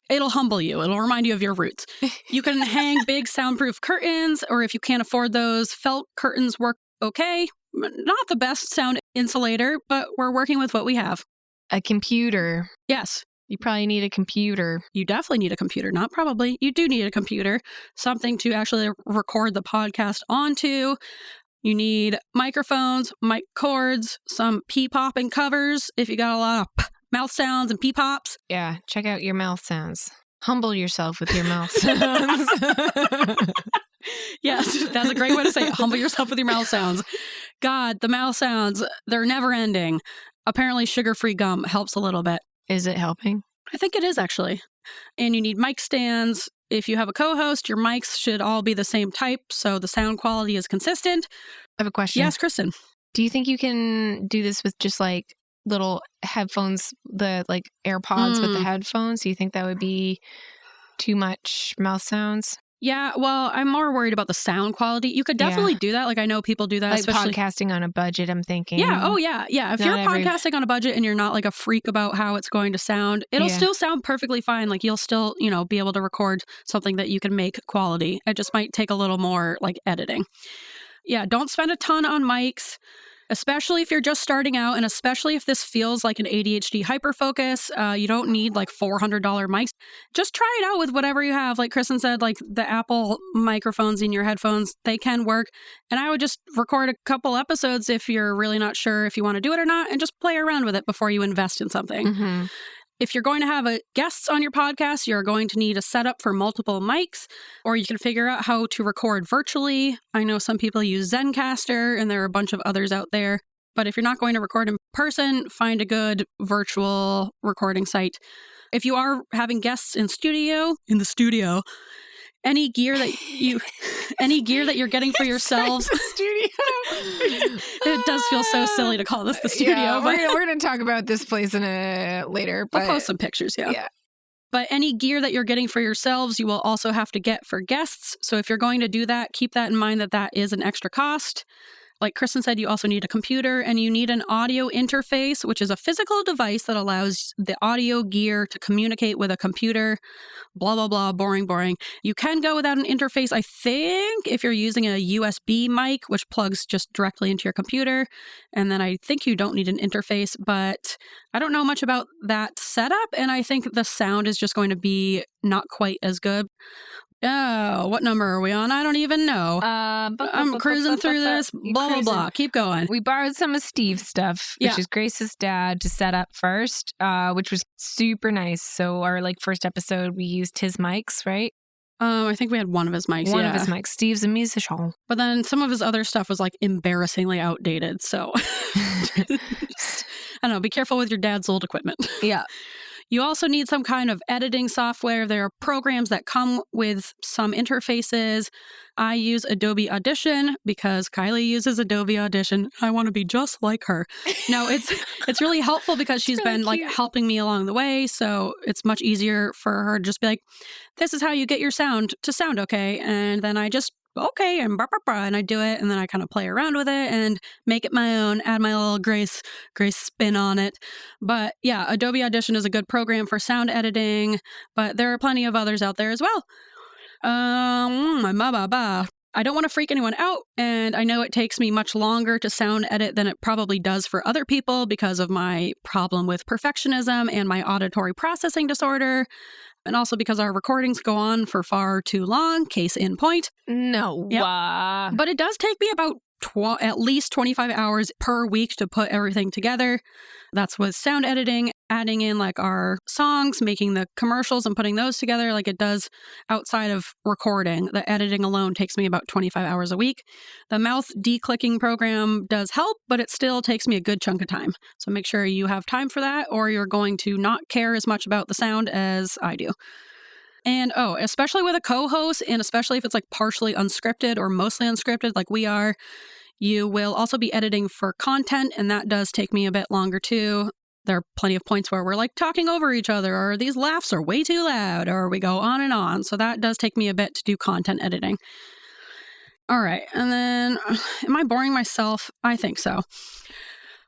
It'll humble you. It'll remind you of your roots. You can hang big soundproof curtains, or if you can't afford those, felt curtains work okay. Not the best sound insulator, but we're working with what we have. A computer. Yes. You probably need a computer. You definitely need a computer. Not probably. You do need a computer. Something to actually record the podcast onto. You need microphones, mic cords, some pee-popping covers if you got a lot of mouth sounds and pee-pops. Yeah, check out your mouth sounds. Humble yourself with your mouth sounds. Yes, that's a great way to say it. Humble yourself with your mouth sounds. God, the mouth sounds, they're never ending. Apparently, sugar-free gum helps a little bit. Is it helping? I think it is, actually. And you need mic stands. If you have a co-host, your mics should all be the same type, so the sound quality is consistent. I have a question. Yes, Kristen. Do you think you can do this with just like little headphones, the like AirPods with the headphones? Do you think that would be too much mouth sounds? Yeah, well, I'm more worried about the sound quality. You could definitely do that. Like, I know people do that. Like especially podcasting on a budget, I'm thinking. Yeah, oh yeah, yeah. If you're podcasting on a budget and you're not like a freak about how it's going to sound, it'll still sound perfectly fine. Like, you'll still, be able to record something that you can make quality. It just might take a little more like editing. Yeah, don't spend a ton on mics. Especially if you're just starting out, and especially if this feels like an ADHD hyperfocus. You don't need like $400 mics. Just try it out with whatever you have. Like Kristen said, like the Apple microphones in your headphones, they can work. And I would just record a couple episodes if you're really not sure if you want to do it or not, and just play around with it before you invest in something. Mm-hmm. If you're going to have guests on your podcast, you're going to need a setup for multiple mics, or you can figure out how to record virtually. I know some people use Zencaster, and there are a bunch of others out there. But if you're not going to record in person, find a good virtual recording site. If you are having guests in the studio, any gear that you're getting for yourselves. The studio. It does feel so silly to call this the studio. Yeah, we're going to talk about this place later. But I'll post some pictures, yeah. But any gear that you're getting for yourselves, you will also have to get for guests. So if you're going to do that, keep that in mind that is an extra cost. Like Kristen said, you also need a computer, and you need an audio interface, which is a physical device that allows the audio gear to communicate with a computer. Blah, blah, blah, boring. You can go without an interface, I think, if you're using a USB mic, which plugs just directly into your computer. And then I think you don't need an interface, but I don't know much about that setup, and I think the sound is just going to be not quite as good. Oh, what number are we on? I don't even know. I'm cruising through this. Blah, blah. Keep going. We borrowed some of Steve's stuff, which is Grace's dad, to set up first, which was super nice. So our first episode, we used his mics, right? I think we had one of his mics. One of his mics. Steve's a musician. But then some of his other stuff was embarrassingly outdated. So I don't know. Be careful with your dad's old equipment. Yeah. You also need some kind of editing software. There are programs that come with some interfaces. I use Adobe Audition because Kylie uses Adobe Audition. I want to be just like her. No, it's really helpful because she's been helping me along the way. So it's much easier for her to just be like, this is how you get your sound to sound okay. And then I just okay, and and I do it, and then I kind of play around with it and make it my own, add my little Grace spin on it. But yeah, Adobe Audition is a good program for sound editing, but there are plenty of others out there as well. I don't want to freak anyone out, and I know it takes me much longer to sound edit than it probably does for other people because of my problem with perfectionism and my auditory processing disorder. And also because our recordings go on for far too long, case in point. No. Yep. But it does take me about at least 25 hours per week to put everything together. That's with sound editing, adding in our songs, making the commercials and putting those together it does outside of recording. The editing alone takes me about 25 hours a week. The mouth declicking program does help, but it still takes me a good chunk of time. So make sure you have time for that, or you're going to not care as much about the sound as I do. And especially with a co-host, and especially if it's like partially unscripted or mostly unscripted like we are, you will also be editing for content, and that does take me a bit longer too. There are plenty of points where we're like talking over each other, or these laughs are way too loud, or we go on and on. So that does take me a bit to do content editing. All right. And then, am I boring myself? I think so.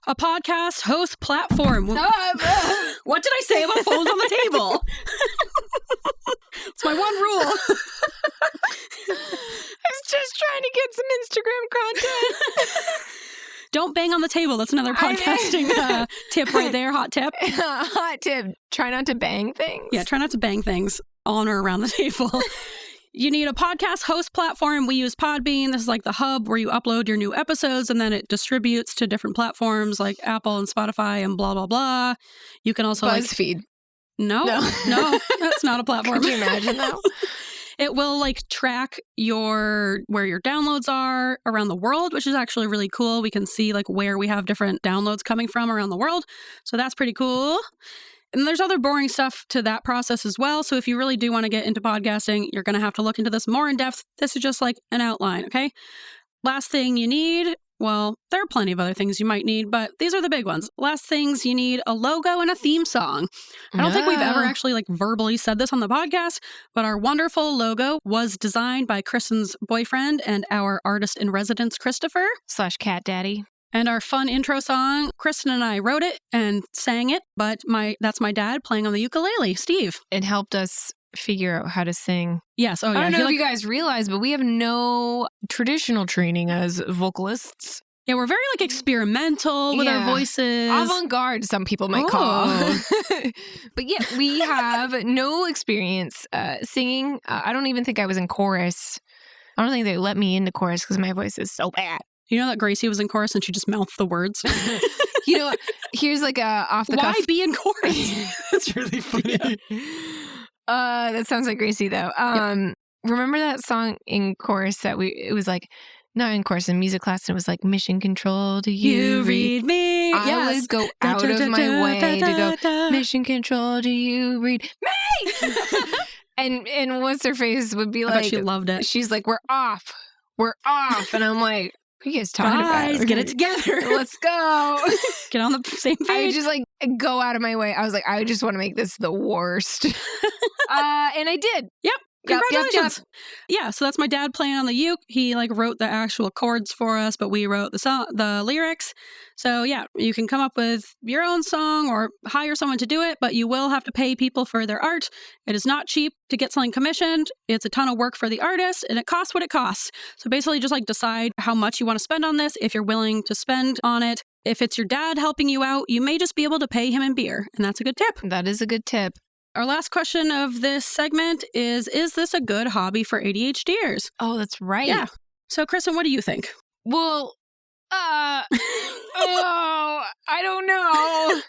A podcast host platform. What did I say about phones on the table? It's my one rule. I was just trying to get some Instagram content. Don't bang on the table. That's another podcasting tip right there. Hot tip. Hot tip. Try not to bang things. Yeah, try not to bang things on or around the table. You need a podcast host platform. We use Podbean. This is like the hub where you upload your new episodes and then it distributes to different platforms like Apple and Spotify and blah, blah, blah. You can also BuzzFeed. No, that's not a platform. Could you imagine that? It will like track where your downloads are around the world, which is actually really cool. We can see like where we have different downloads coming from around the world. So that's pretty cool. And there's other boring stuff to that process as well. So if you really do want to get into podcasting, you're going to have to look into this more in depth. This is just like an outline, okay? Last thing you need, well, there are plenty of other things you might need, but these are the big ones. Last things you need, a logo and a theme song. I don't think we've ever actually like verbally said this on the podcast, but our wonderful logo was designed by Kristen's boyfriend and our artist in residence, Christopher. / cat daddy. And our fun intro song, Kristen and I wrote it and sang it, but that's my dad playing on the ukulele, Steve. It helped us figure out how to sing. Yes. Oh, yeah. I don't know if you guys realize, but we have no traditional training as vocalists. Yeah, we're very like experimental with our voices. Avant-garde, some people might call. But yeah, we have no experience singing. I don't even think I was in chorus. I don't think they let me into chorus because my voice is so bad. You know that Gracie was in chorus and she just mouthed the words? You know what? Here's like a off the cuff. Why be in chorus? That's really funny. Yeah. That sounds like Gracie though. Remember that song in chorus that it was like, not in chorus, in music class, and it was like, mission control, do you read me? I would go out of my way to go, mission control, do you read me? and what's her face would be like, I bet she loved it. She's like, we're off. And I'm like, what are you guys talking about? Get it together. Let's go. Get on the same page. I would just like go out of my way. I was like, I just want to make this the worst. And I did. Yep. Congratulations. Yep. Yeah, so that's my dad playing on the uke. He like wrote the actual chords for us, but we wrote the song, the lyrics. So yeah, you can come up with your own song or hire someone to do it, but you will have to pay people for their art. It is not cheap to get something commissioned. It's a ton of work for the artist and it costs what it costs. So basically just like decide how much you want to spend on this, if you're willing to spend on it. If it's your dad helping you out, you may just be able to pay him in beer. And that's a good tip. That is a good tip. Our last question of this segment is this a good hobby for ADHDers? Oh, that's right. Yeah. So, Kristen, what do you think? Well, I don't know.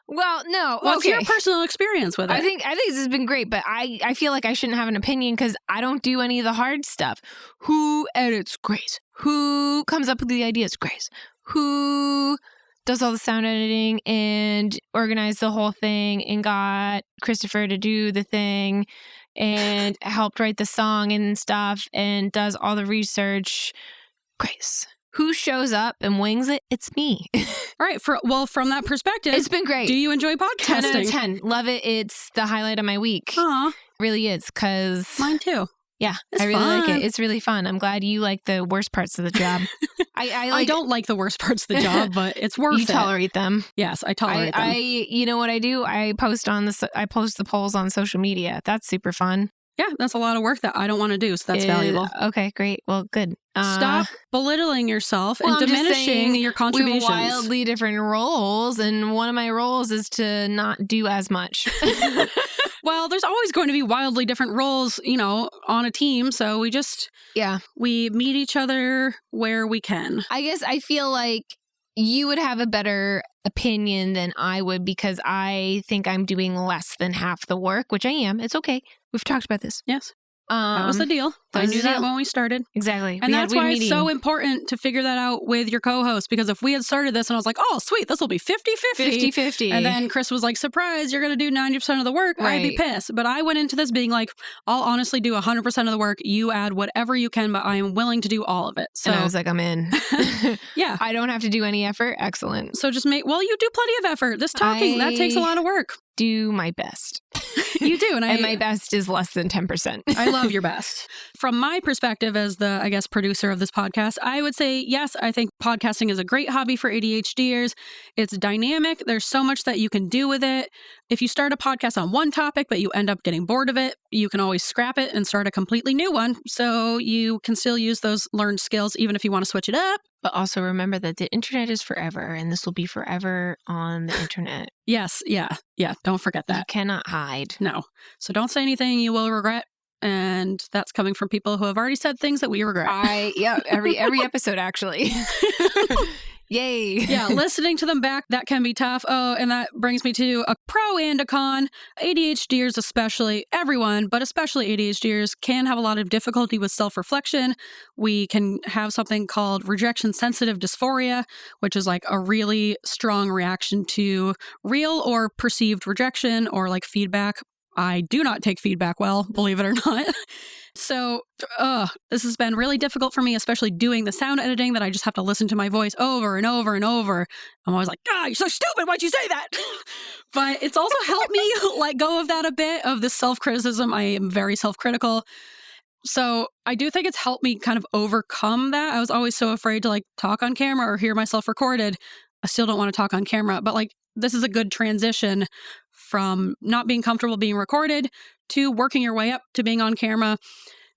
Well, no. What's your personal experience with it? I think this has been great, but I feel like I shouldn't have an opinion because I don't do any of the hard stuff. Who edits? Grace. Who comes up with the ideas? Grace. Who does all the sound editing and organized the whole thing and got Christopher to do the thing and helped write the song and stuff and does all the research? Grace. Who shows up and wings it? It's me. All right. From that perspective, it's been great. Do you enjoy podcasting? 10 out of 10. Love it. It's the highlight of my week. Aw. It really is because... Mine too. Yeah, it's I really fun. like it. It's really fun. I'm glad you like the worst parts of the job. I don't like the worst parts of the job, but it's worth it. You tolerate them. Yes, I tolerate them. You know what I do? I post the polls on social media. That's super fun. Yeah, that's a lot of work that I don't want to do, so that's valuable. Okay, great. Well, good. Stop belittling yourself and diminishing your contributions. We have wildly different roles, and one of my roles is to not do as much. Well, there's always going to be wildly different roles, on a team. So we meet each other where we can. I guess I feel like you would have a better opinion than I would because I think I'm doing less than half the work, which I am. It's okay. We've talked about this. Yes. That was the deal. I knew that when we started. Exactly. And that's why it's so important to figure that out with your co-host, because if we had started this and I was like, oh, sweet, this will be 50-50. 50-50. And then Chris was like, surprise, you're going to do 90% of the work. Right. I'd be pissed. But I went into this being like, I'll honestly do 100% of the work. You add whatever you can, but I am willing to do all of it. So and I was like, I'm in. Yeah. I don't have to do any effort. Excellent. So just you do plenty of effort. This talking, that takes a lot of work. Do my best. You do. And my best is less than 10%. I love your best. From my perspective as the, I guess, producer of this podcast, I would say, yes, I think podcasting is a great hobby for ADHDers. It's dynamic. There's so much that you can do with it. If you start a podcast on one topic, but you end up getting bored of it, you can always scrap it and start a completely new one. So you can still use those learned skills, even if you want to switch it up. But also remember that the internet is forever, and this will be forever on the internet. Yes. Yeah. Don't forget that. You cannot hide. No. So don't say anything you will regret. And that's coming from people who have already said things that we regret. Every episode, actually. Yay. Yeah, listening to them back, that can be tough. Oh, and that brings me to a pro and a con. ADHDers especially, everyone, but especially ADHDers, can have a lot of difficulty with self-reflection. We can have something called rejection-sensitive dysphoria, which is like a really strong reaction to real or perceived rejection or like feedback. I do not take feedback well, believe it or not. So this has been really difficult for me, especially doing the sound editing that I just have to listen to my voice over and over and over. I'm always like, you're so stupid. Why'd you say that? But it's also helped me let go of that a bit, of this self-criticism. I am very self-critical. So I do think it's helped me kind of overcome that. I was always so afraid to like talk on camera or hear myself recorded. I still don't want to talk on camera, but like this is a good transition from not being comfortable being recorded to working your way up to being on camera.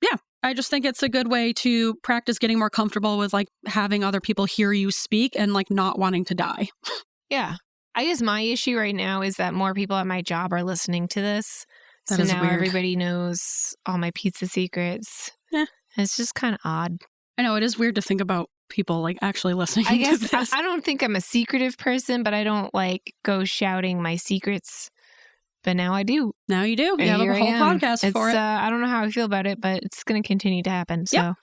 Yeah, I just think it's a good way to practice getting more comfortable with like having other people hear you speak and like not wanting to die. Yeah. I guess my issue right now is that more people at my job are listening to this. That so is now weird. Everybody knows all my pizza secrets. Yeah. And it's just kind of odd. I know, it is weird to think about people like actually listening I guess to this. I don't think I'm a secretive person, but I don't like go shouting my secrets. But now I do. Now you do. You have a whole podcast for it. I don't know how I feel about it, but it's going to continue to happen. So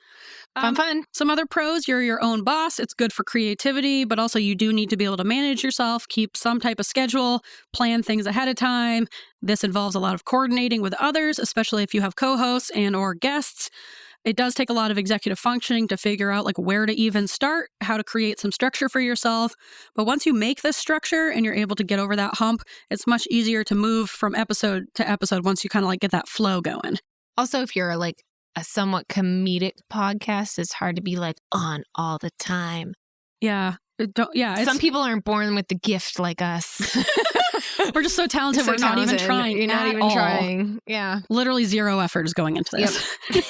Yep. fun. Some other pros, you're your own boss. It's good for creativity, but also you do need to be able to manage yourself, keep some type of schedule, plan things ahead of time. This involves a lot of coordinating with others, especially if you have co-hosts and or guests. It does take a lot of executive functioning to figure out like where to even start, how to create some structure for yourself. But once you make this structure and you're able to get over that hump, it's much easier to move from episode to episode once you kind of like get that flow going. Also, if you're like a somewhat comedic podcast, it's hard to be like on all the time. Yeah. Some people aren't born with the gift like us. We're just so talented. We're not even trying. You're not even trying. Yeah. Literally zero effort is going into this. Yep.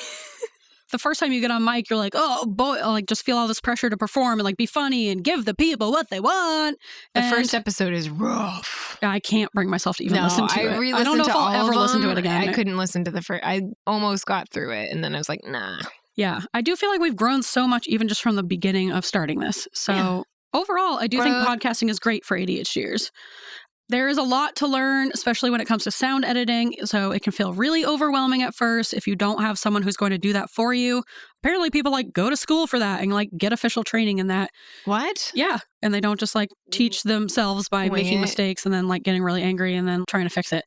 The first time you get on mic, you're like, oh boy, like just feel all this pressure to perform and like be funny and give the people what they want. The first episode is rough. I can't bring myself to even listen to it. I don't know if I'll ever listen to it again. I couldn't listen to the first. I almost got through it, and then I was like, nah. Yeah, I do feel like we've grown so much even just from the beginning of starting this. So overall, I do think podcasting is great for ADHDers. There is a lot to learn, especially when it comes to sound editing, so it can feel really overwhelming at first if you don't have someone who's going to do that for you. Apparently people like go to school for that and like get official training in that. What? Yeah. And they don't just like teach themselves by making mistakes and then like getting really angry and then trying to fix it.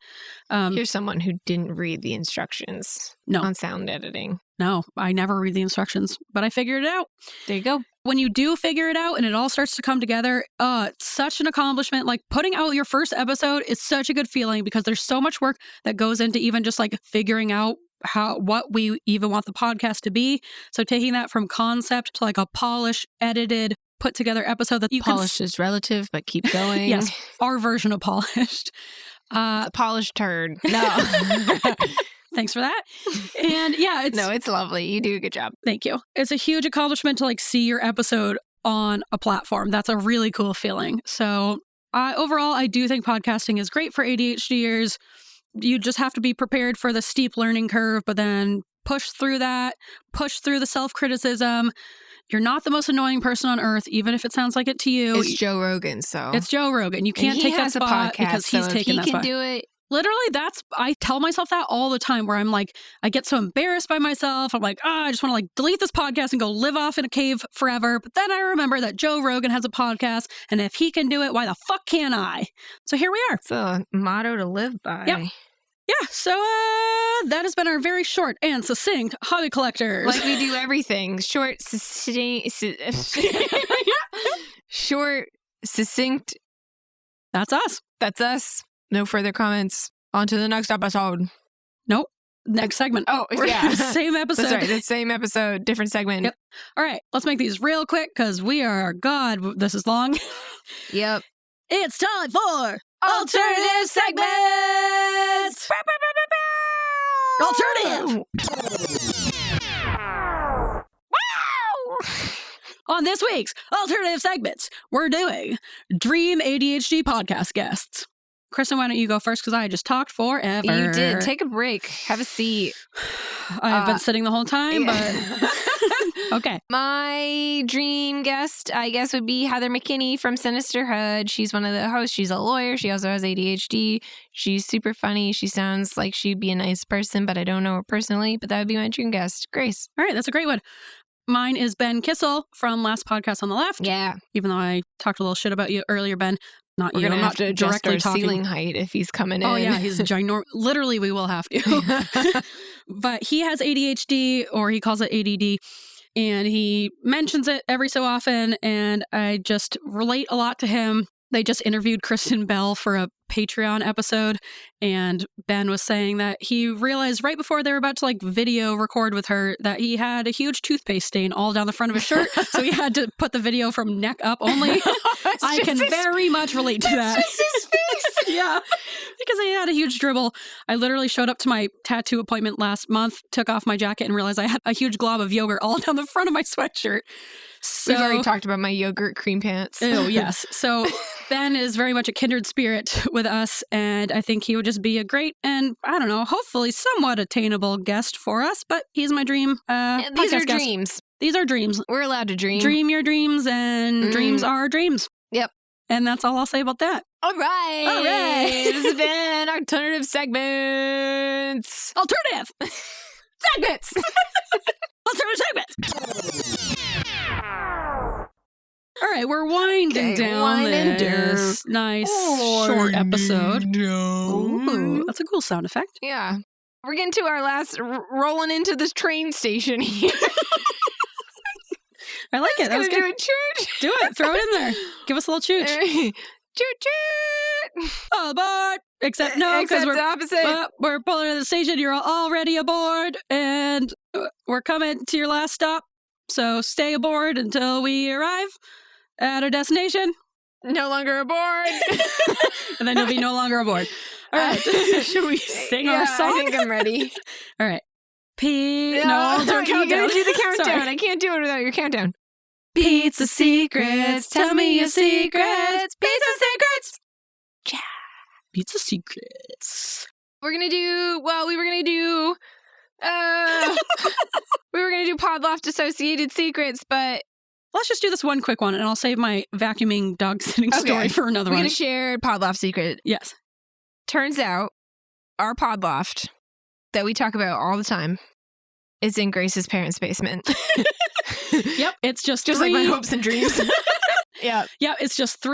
Here's someone who didn't read the instructions on sound editing. No, I never read the instructions, but I figured it out. There you go. When you do figure it out and it all starts to come together, it's such an accomplishment. Like putting out your first episode is such a good feeling because there's so much work that goes into even just like figuring out what we even want the podcast to be. So taking that from concept to like a polished, edited, put together episode that you polished is relative, but keep going. Yes, our version of polished. It's a polished turd. No. Thanks for that. And yeah, it's lovely. You do a good job. Thank you. It's a huge accomplishment to like see your episode on a platform. That's a really cool feeling. So overall, I do think podcasting is great for ADHDers. You just have to be prepared for the steep learning curve, but then push through that, push through the self-criticism. You're not the most annoying person on earth, even if it sounds like it to you. It's Joe Rogan, so. It's Joe Rogan. You can't take that spot because he's taking that spot. If he can do it, Literally, I tell myself that all the time where I'm like, I get so embarrassed by myself. I'm like, I just want to like delete this podcast and go live off in a cave forever. But then I remember that Joe Rogan has a podcast, and if he can do it, why the fuck can't I? So here we are. It's a motto to live by. Yep. Yeah, so that has been our very short and succinct hobby collectors. Like we do everything. Short, succinct. That's us. That's us. No further comments. On to the next episode. Nope. Next segment. Oh, yeah. Same episode. That's right. The same episode, different segment. Yep. All right. Let's make these real quick because God, this is long. Yep. It's time for Alternative segments! Alternative! Wow! On this week's Alternative Segments, we're doing Dream ADHD podcast guests. Kristen, why don't you go first? Because I just talked forever. You did. Take a break. Have a seat. I've been sitting the whole time, but... Okay. My dream guest, I guess, would be Heather McKinney from Sinisterhood. She's one of the hosts. She's a lawyer. She also has ADHD. She's super funny. She sounds like she'd be a nice person, but I don't know her personally. But that would be my dream guest. Grace. All right. That's a great one. Mine is Ben Kissel from last podcast on the left. Yeah. Even though I talked a little shit about you earlier, Ben. Not We're you. going to I'm have to not adjust directly our talking. ceiling height if he's coming in. Oh, yeah. He's ginormous. Literally, we will have to. But he has ADHD, or he calls it ADD. And he mentions it every so often, and I just relate a lot to him. They just interviewed Kristen Bell for a Patreon episode, and Ben was saying that he realized right before they were about to like video record with her that he had a huge toothpaste stain all down the front of his shirt, so he had to put the video from neck up only. I can very much relate to that. Just his face. Yeah, because I had a huge dribble. I literally showed up to my tattoo appointment last month, took off my jacket, and realized I had a huge glob of yogurt all down the front of my sweatshirt. So, we've already talked about my yogurt cream pants. Oh, yes. So Ben is very much a kindred spirit with us, and I think he would just be a great and, I don't know, hopefully somewhat attainable guest for us, but he's my dream These are podcast guest. dreams. These are dreams. We're allowed to dream. Dream your dreams, and dreams are dreams. Yep. And that's all I'll say about that. All right. All right. This has been Alternative Segments. Alternative! Segments! Alternative segments! All right, we're winding down this nice short episode. Ooh, that's a cool sound effect. Yeah. We're getting to our last, rolling into this train station here. I like it. That was Gonna good. do a church. Do it. Throw it in there. Give us a little chooch. Choo-choo! All aboard. Except no, because Except the opposite. we're pulling into the station. You're already aboard, and we're coming to your last stop. So stay aboard until we arrive at our destination. No longer aboard. And then you'll be no longer aboard. All right. Should we sing our song? I think I'm ready. All right. No, you countdown. gotta do the countdown. Sorry. I can't do it without your countdown. Pizza secrets. Tell me your secrets. Pizza secrets. Yeah. Pizza secrets. We were gonna do Pod Loft-associated secrets, but Let's just do this one quick one, and I'll save my vacuuming dog sitting story for another we're one. gonna share Pod Loft secret. Yes. Turns out our Pod Loft that we talk about all the time is in Grace's parents' basement. Yep. It's just like my hopes and dreams. Yeah. Yeah, it's just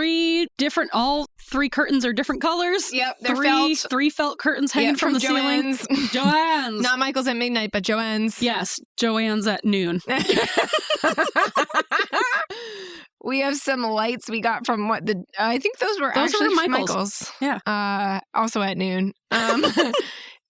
all three curtains are different colors. Yep. They're three felt curtains hanging from the ceiling. Joanne's. Not Michael's at midnight, but Joanne's. Yes, Joanne's at noon. We have some lights we got from I think those were actually Michael's. Yeah. Also at noon.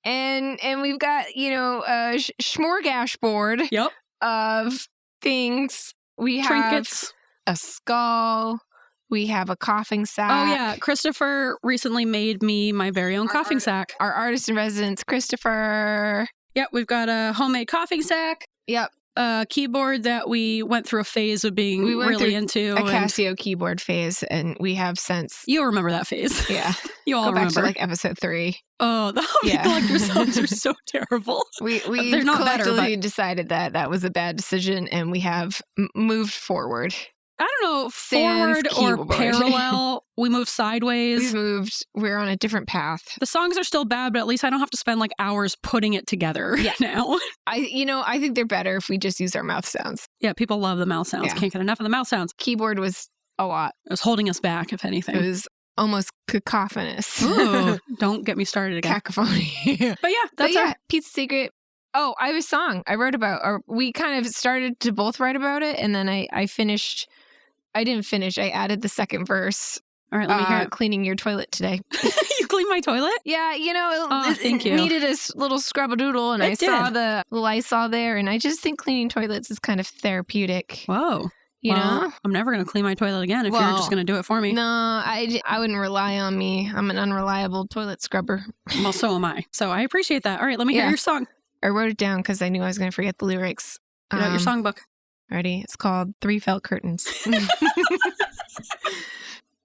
And we've got, a smorgasbord Yep. of things. We have Trinkets. a skull. We have a coughing sack. Oh, yeah. Christopher recently made me my very own coughing sack. Our artist in residence, Christopher. Yep. We've got a homemade coughing sack. Yep. A keyboard that we went through a phase of being really into. A Casio keyboard phase, and we have since. You'll remember that phase. Yeah. You all Go back remember. to episode 3. Oh, the Hobby Collector songs are so terrible. We They're not collectively better, but... decided that was a bad decision, and we have moved forward. I don't know, Sans forward or keyboard. parallel. We moved sideways. We're on a different path. The songs are still bad, but at least I don't have to spend like hours putting it together now. I think they're better if we just use our mouth sounds. Yeah, people love the mouth sounds. Yeah. Can't get enough of the mouth sounds. Keyboard was a lot. It was holding us back, if anything. It was almost cacophonous. Ooh, don't get me started again. Cacophony. But yeah, that's our Pizza Secret. Oh, I have a song I wrote about, or we kind of started to both write about it, and then I finished. I didn't finish. I added the second verse. All right, let me hear it. Cleaning your toilet today. You cleaned my toilet? Yeah, thank you. It needed a little scrub-a-doodle, and I saw the Lysol there, and I just think cleaning toilets is kind of therapeutic. Whoa. You know? I'm never going to clean my toilet again if you're just going to do it for me. No, I wouldn't rely on me. I'm an unreliable toilet scrubber. Well, so am I. So I appreciate that. All right, let me hear your song. I wrote it down because I knew I was going to forget the lyrics. Get out your songbook. Ready? It's called 3 Felt Curtains.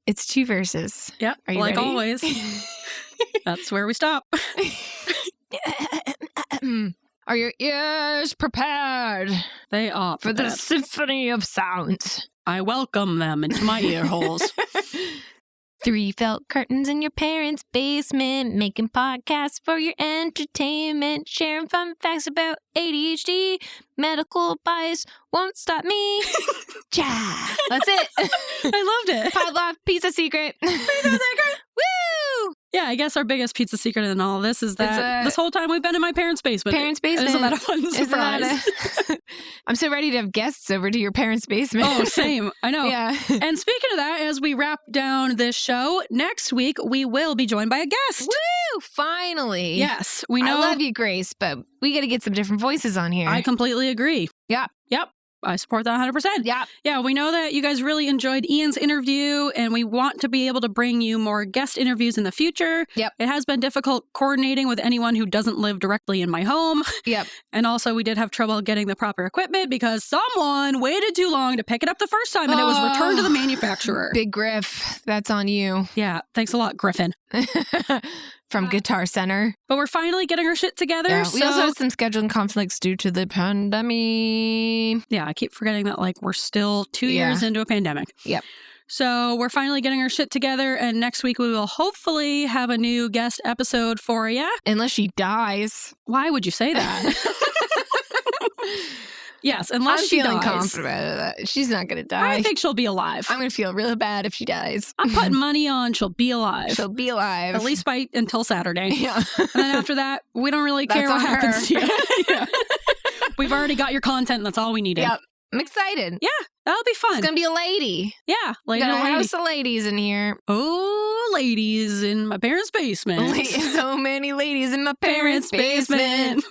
It's 2 verses. Yep, Are you like ready? always. That's where we stop. Are your ears prepared? They are for the prepared. symphony of sounds. I welcome them into my ear holes. 3 felt curtains in your parents' basement, making podcasts for your entertainment, sharing fun facts about ADHD, medical bias won't stop me. That's it. I loved it. Pod Loft Pizza Secret. Pizza Secret. Woo! Yeah, I guess our biggest pizza secret in all of this is that this whole time we've been in my parents' basement. Parents' basement. Isn't that a fun surprise? I'm so ready to have guests over to your parents' basement. Oh, same. I know. Yeah. And speaking of that, as we wrap down this show, next week we will be joined by a guest. Woo! Finally. Yes. We know. I love you, Grace, but we got to get some different voices on here. I completely agree. Yeah. Yep. I support that 100%. Yeah. Yeah, we know that you guys really enjoyed Ian's interview, and we want to be able to bring you more guest interviews in the future. Yep. It has been difficult coordinating with anyone who doesn't live directly in my home. Yep. And also, we did have trouble getting the proper equipment because someone waited too long to pick it up the first time, and it was returned to the manufacturer. Big Griff, that's on you. Yeah, thanks a lot, Griffin. From Guitar Center. But we're finally getting our shit together. Yeah, so... we also had some scheduling conflicts due to the pandemic. Yeah, I keep forgetting that we're still 2 years into a pandemic. Yep. So we're finally getting our shit together, and next week we will hopefully have a new guest episode for you. Unless she dies. Why would you say that? Yes, unless I'm feeling dies. confident about that. She's not going to die. I think she'll be alive. I'm going to feel really bad if she dies. I'm putting money on she'll be alive. She'll be alive. At least until Saturday. Yeah. And then after that, we don't really care what happens to you. Yeah. We've already got your content, and that's all we needed. Yep. I'm excited. Yeah, that'll be fun. It's going to be a lady. Yeah, We got a house of ladies in here. Oh, ladies in my parents' basement. So many ladies in my parents' basement.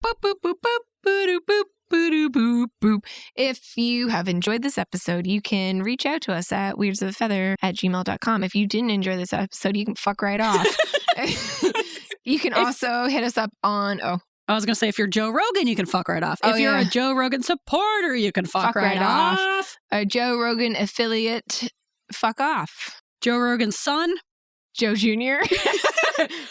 Boop, boop, boop, boop, boop, boop. Boop, boop, boop. If you have enjoyed this episode, you can reach out to us at weirdsofafeather@gmail.com. If you didn't enjoy this episode, you can fuck right off. You can also hit us up on, I was going to say, if you're Joe Rogan, you can fuck right off. If you're a Joe Rogan supporter, you can fuck right off. A Joe Rogan affiliate, fuck off. Joe Rogan's son, Joe Jr.,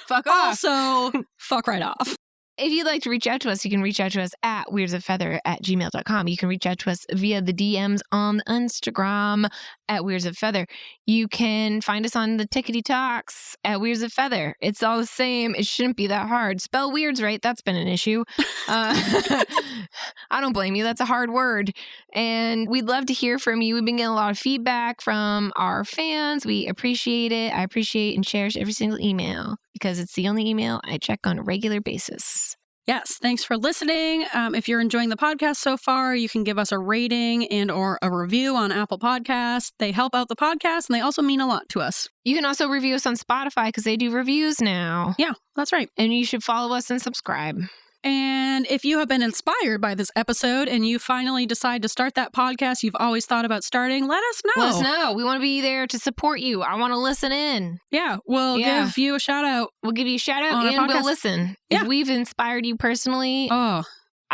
fuck off. Also, fuck right off. If you'd like to reach out to us, you can reach out to us at weirdsofafeather@gmail.com. You can reach out to us via the DMs on Instagram at weirdsofafeather. You can find us on the Tickety Talks at Weirds of Feather. It's all the same. It shouldn't be that hard. Spell weirds right. That's been an issue. I don't blame you. That's a hard word. And we'd love to hear from you. We've been getting a lot of feedback from our fans. We appreciate it. I appreciate and cherish every single email because it's the only email I check on a regular basis. Yes, thanks for listening. If you're enjoying the podcast so far, you can give us a rating and or a review on Apple Podcasts. They help out the podcast, and they also mean a lot to us. You can also review us on Spotify because they do reviews now. Yeah, that's right. And you should follow us and subscribe. And if you have been inspired by this episode and you finally decide to start that podcast you've always thought about starting, let us know. Let us know. We want to be there to support you. I want to listen in. Yeah, we'll give you a shout out. We'll give you a shout out and we'll listen. Yeah. If we've inspired you personally, I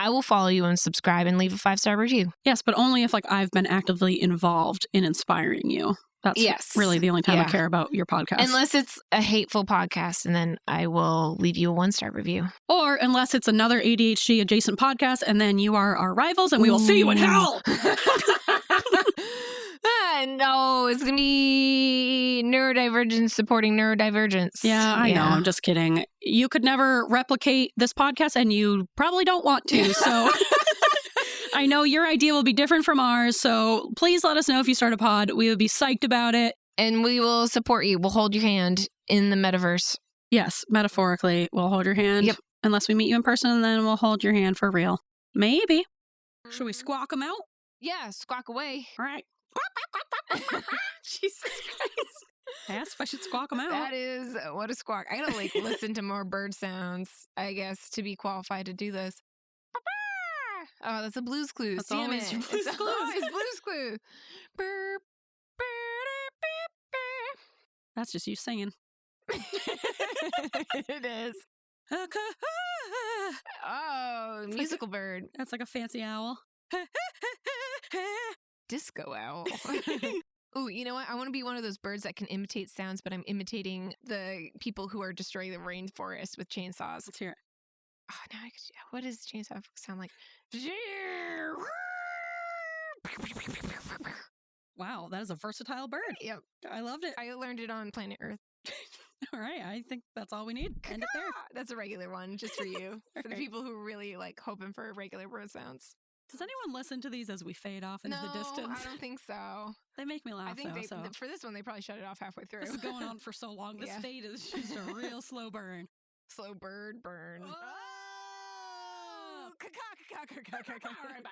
will follow you and subscribe and leave a 5-star review. Yes, but only if I've been actively involved in inspiring you. That's really the only time I care about your podcast. Unless it's a hateful podcast, and then I will leave you a 1-star review. Or unless it's another ADHD-adjacent podcast, and then you are our rivals, and we will see you in hell. no, it's going to be neurodivergence supporting neurodivergence. Yeah, I know. I'm just kidding. You could never replicate this podcast, and you probably don't want to. So I know your idea will be different from ours. So please let us know if you start a pod. We would be psyched about it. And we will support you. We'll hold your hand in the metaverse. Yes, metaphorically, we'll hold your hand. Yep. Unless we meet you in person, and then we'll hold your hand for real. Maybe. Should we squawk them out? Yeah, squawk away. All right. Jesus Christ. I asked if I should squawk them out. That is, what a squawk. I gotta listen to more bird sounds, I guess, to be qualified to do this. Oh, that's a Blue's Clues. That's Damn always it. your Blue's It's Clues. always Blue's Clues. Burp, That's just you singing. it is. Oh, It's musical bird. That's like a fancy owl. Disco owl. Ooh, you know what? I want to be one of those birds that can imitate sounds, but I'm imitating the people who are destroying the rainforest with chainsaws. Let's hear it. Oh, now I could. What does chainsaw sound like? Wow, that is a versatile bird. Yep. I loved it. I learned it on planet Earth. All right, I think that's all we need. End it there. That's a regular one, just for you. For the Right. people who really like hoping for regular bird sounds. Does anyone listen to these as we fade off into No, the distance? I don't think so. They make me laugh, I think though. for this one, they probably shut it off halfway through. This is going on for so long. This Yeah. fade is just a real slow burn. Slow bird burn. Oh! Caw, caw, caw, caw, caw, caw, caw. All right, bye.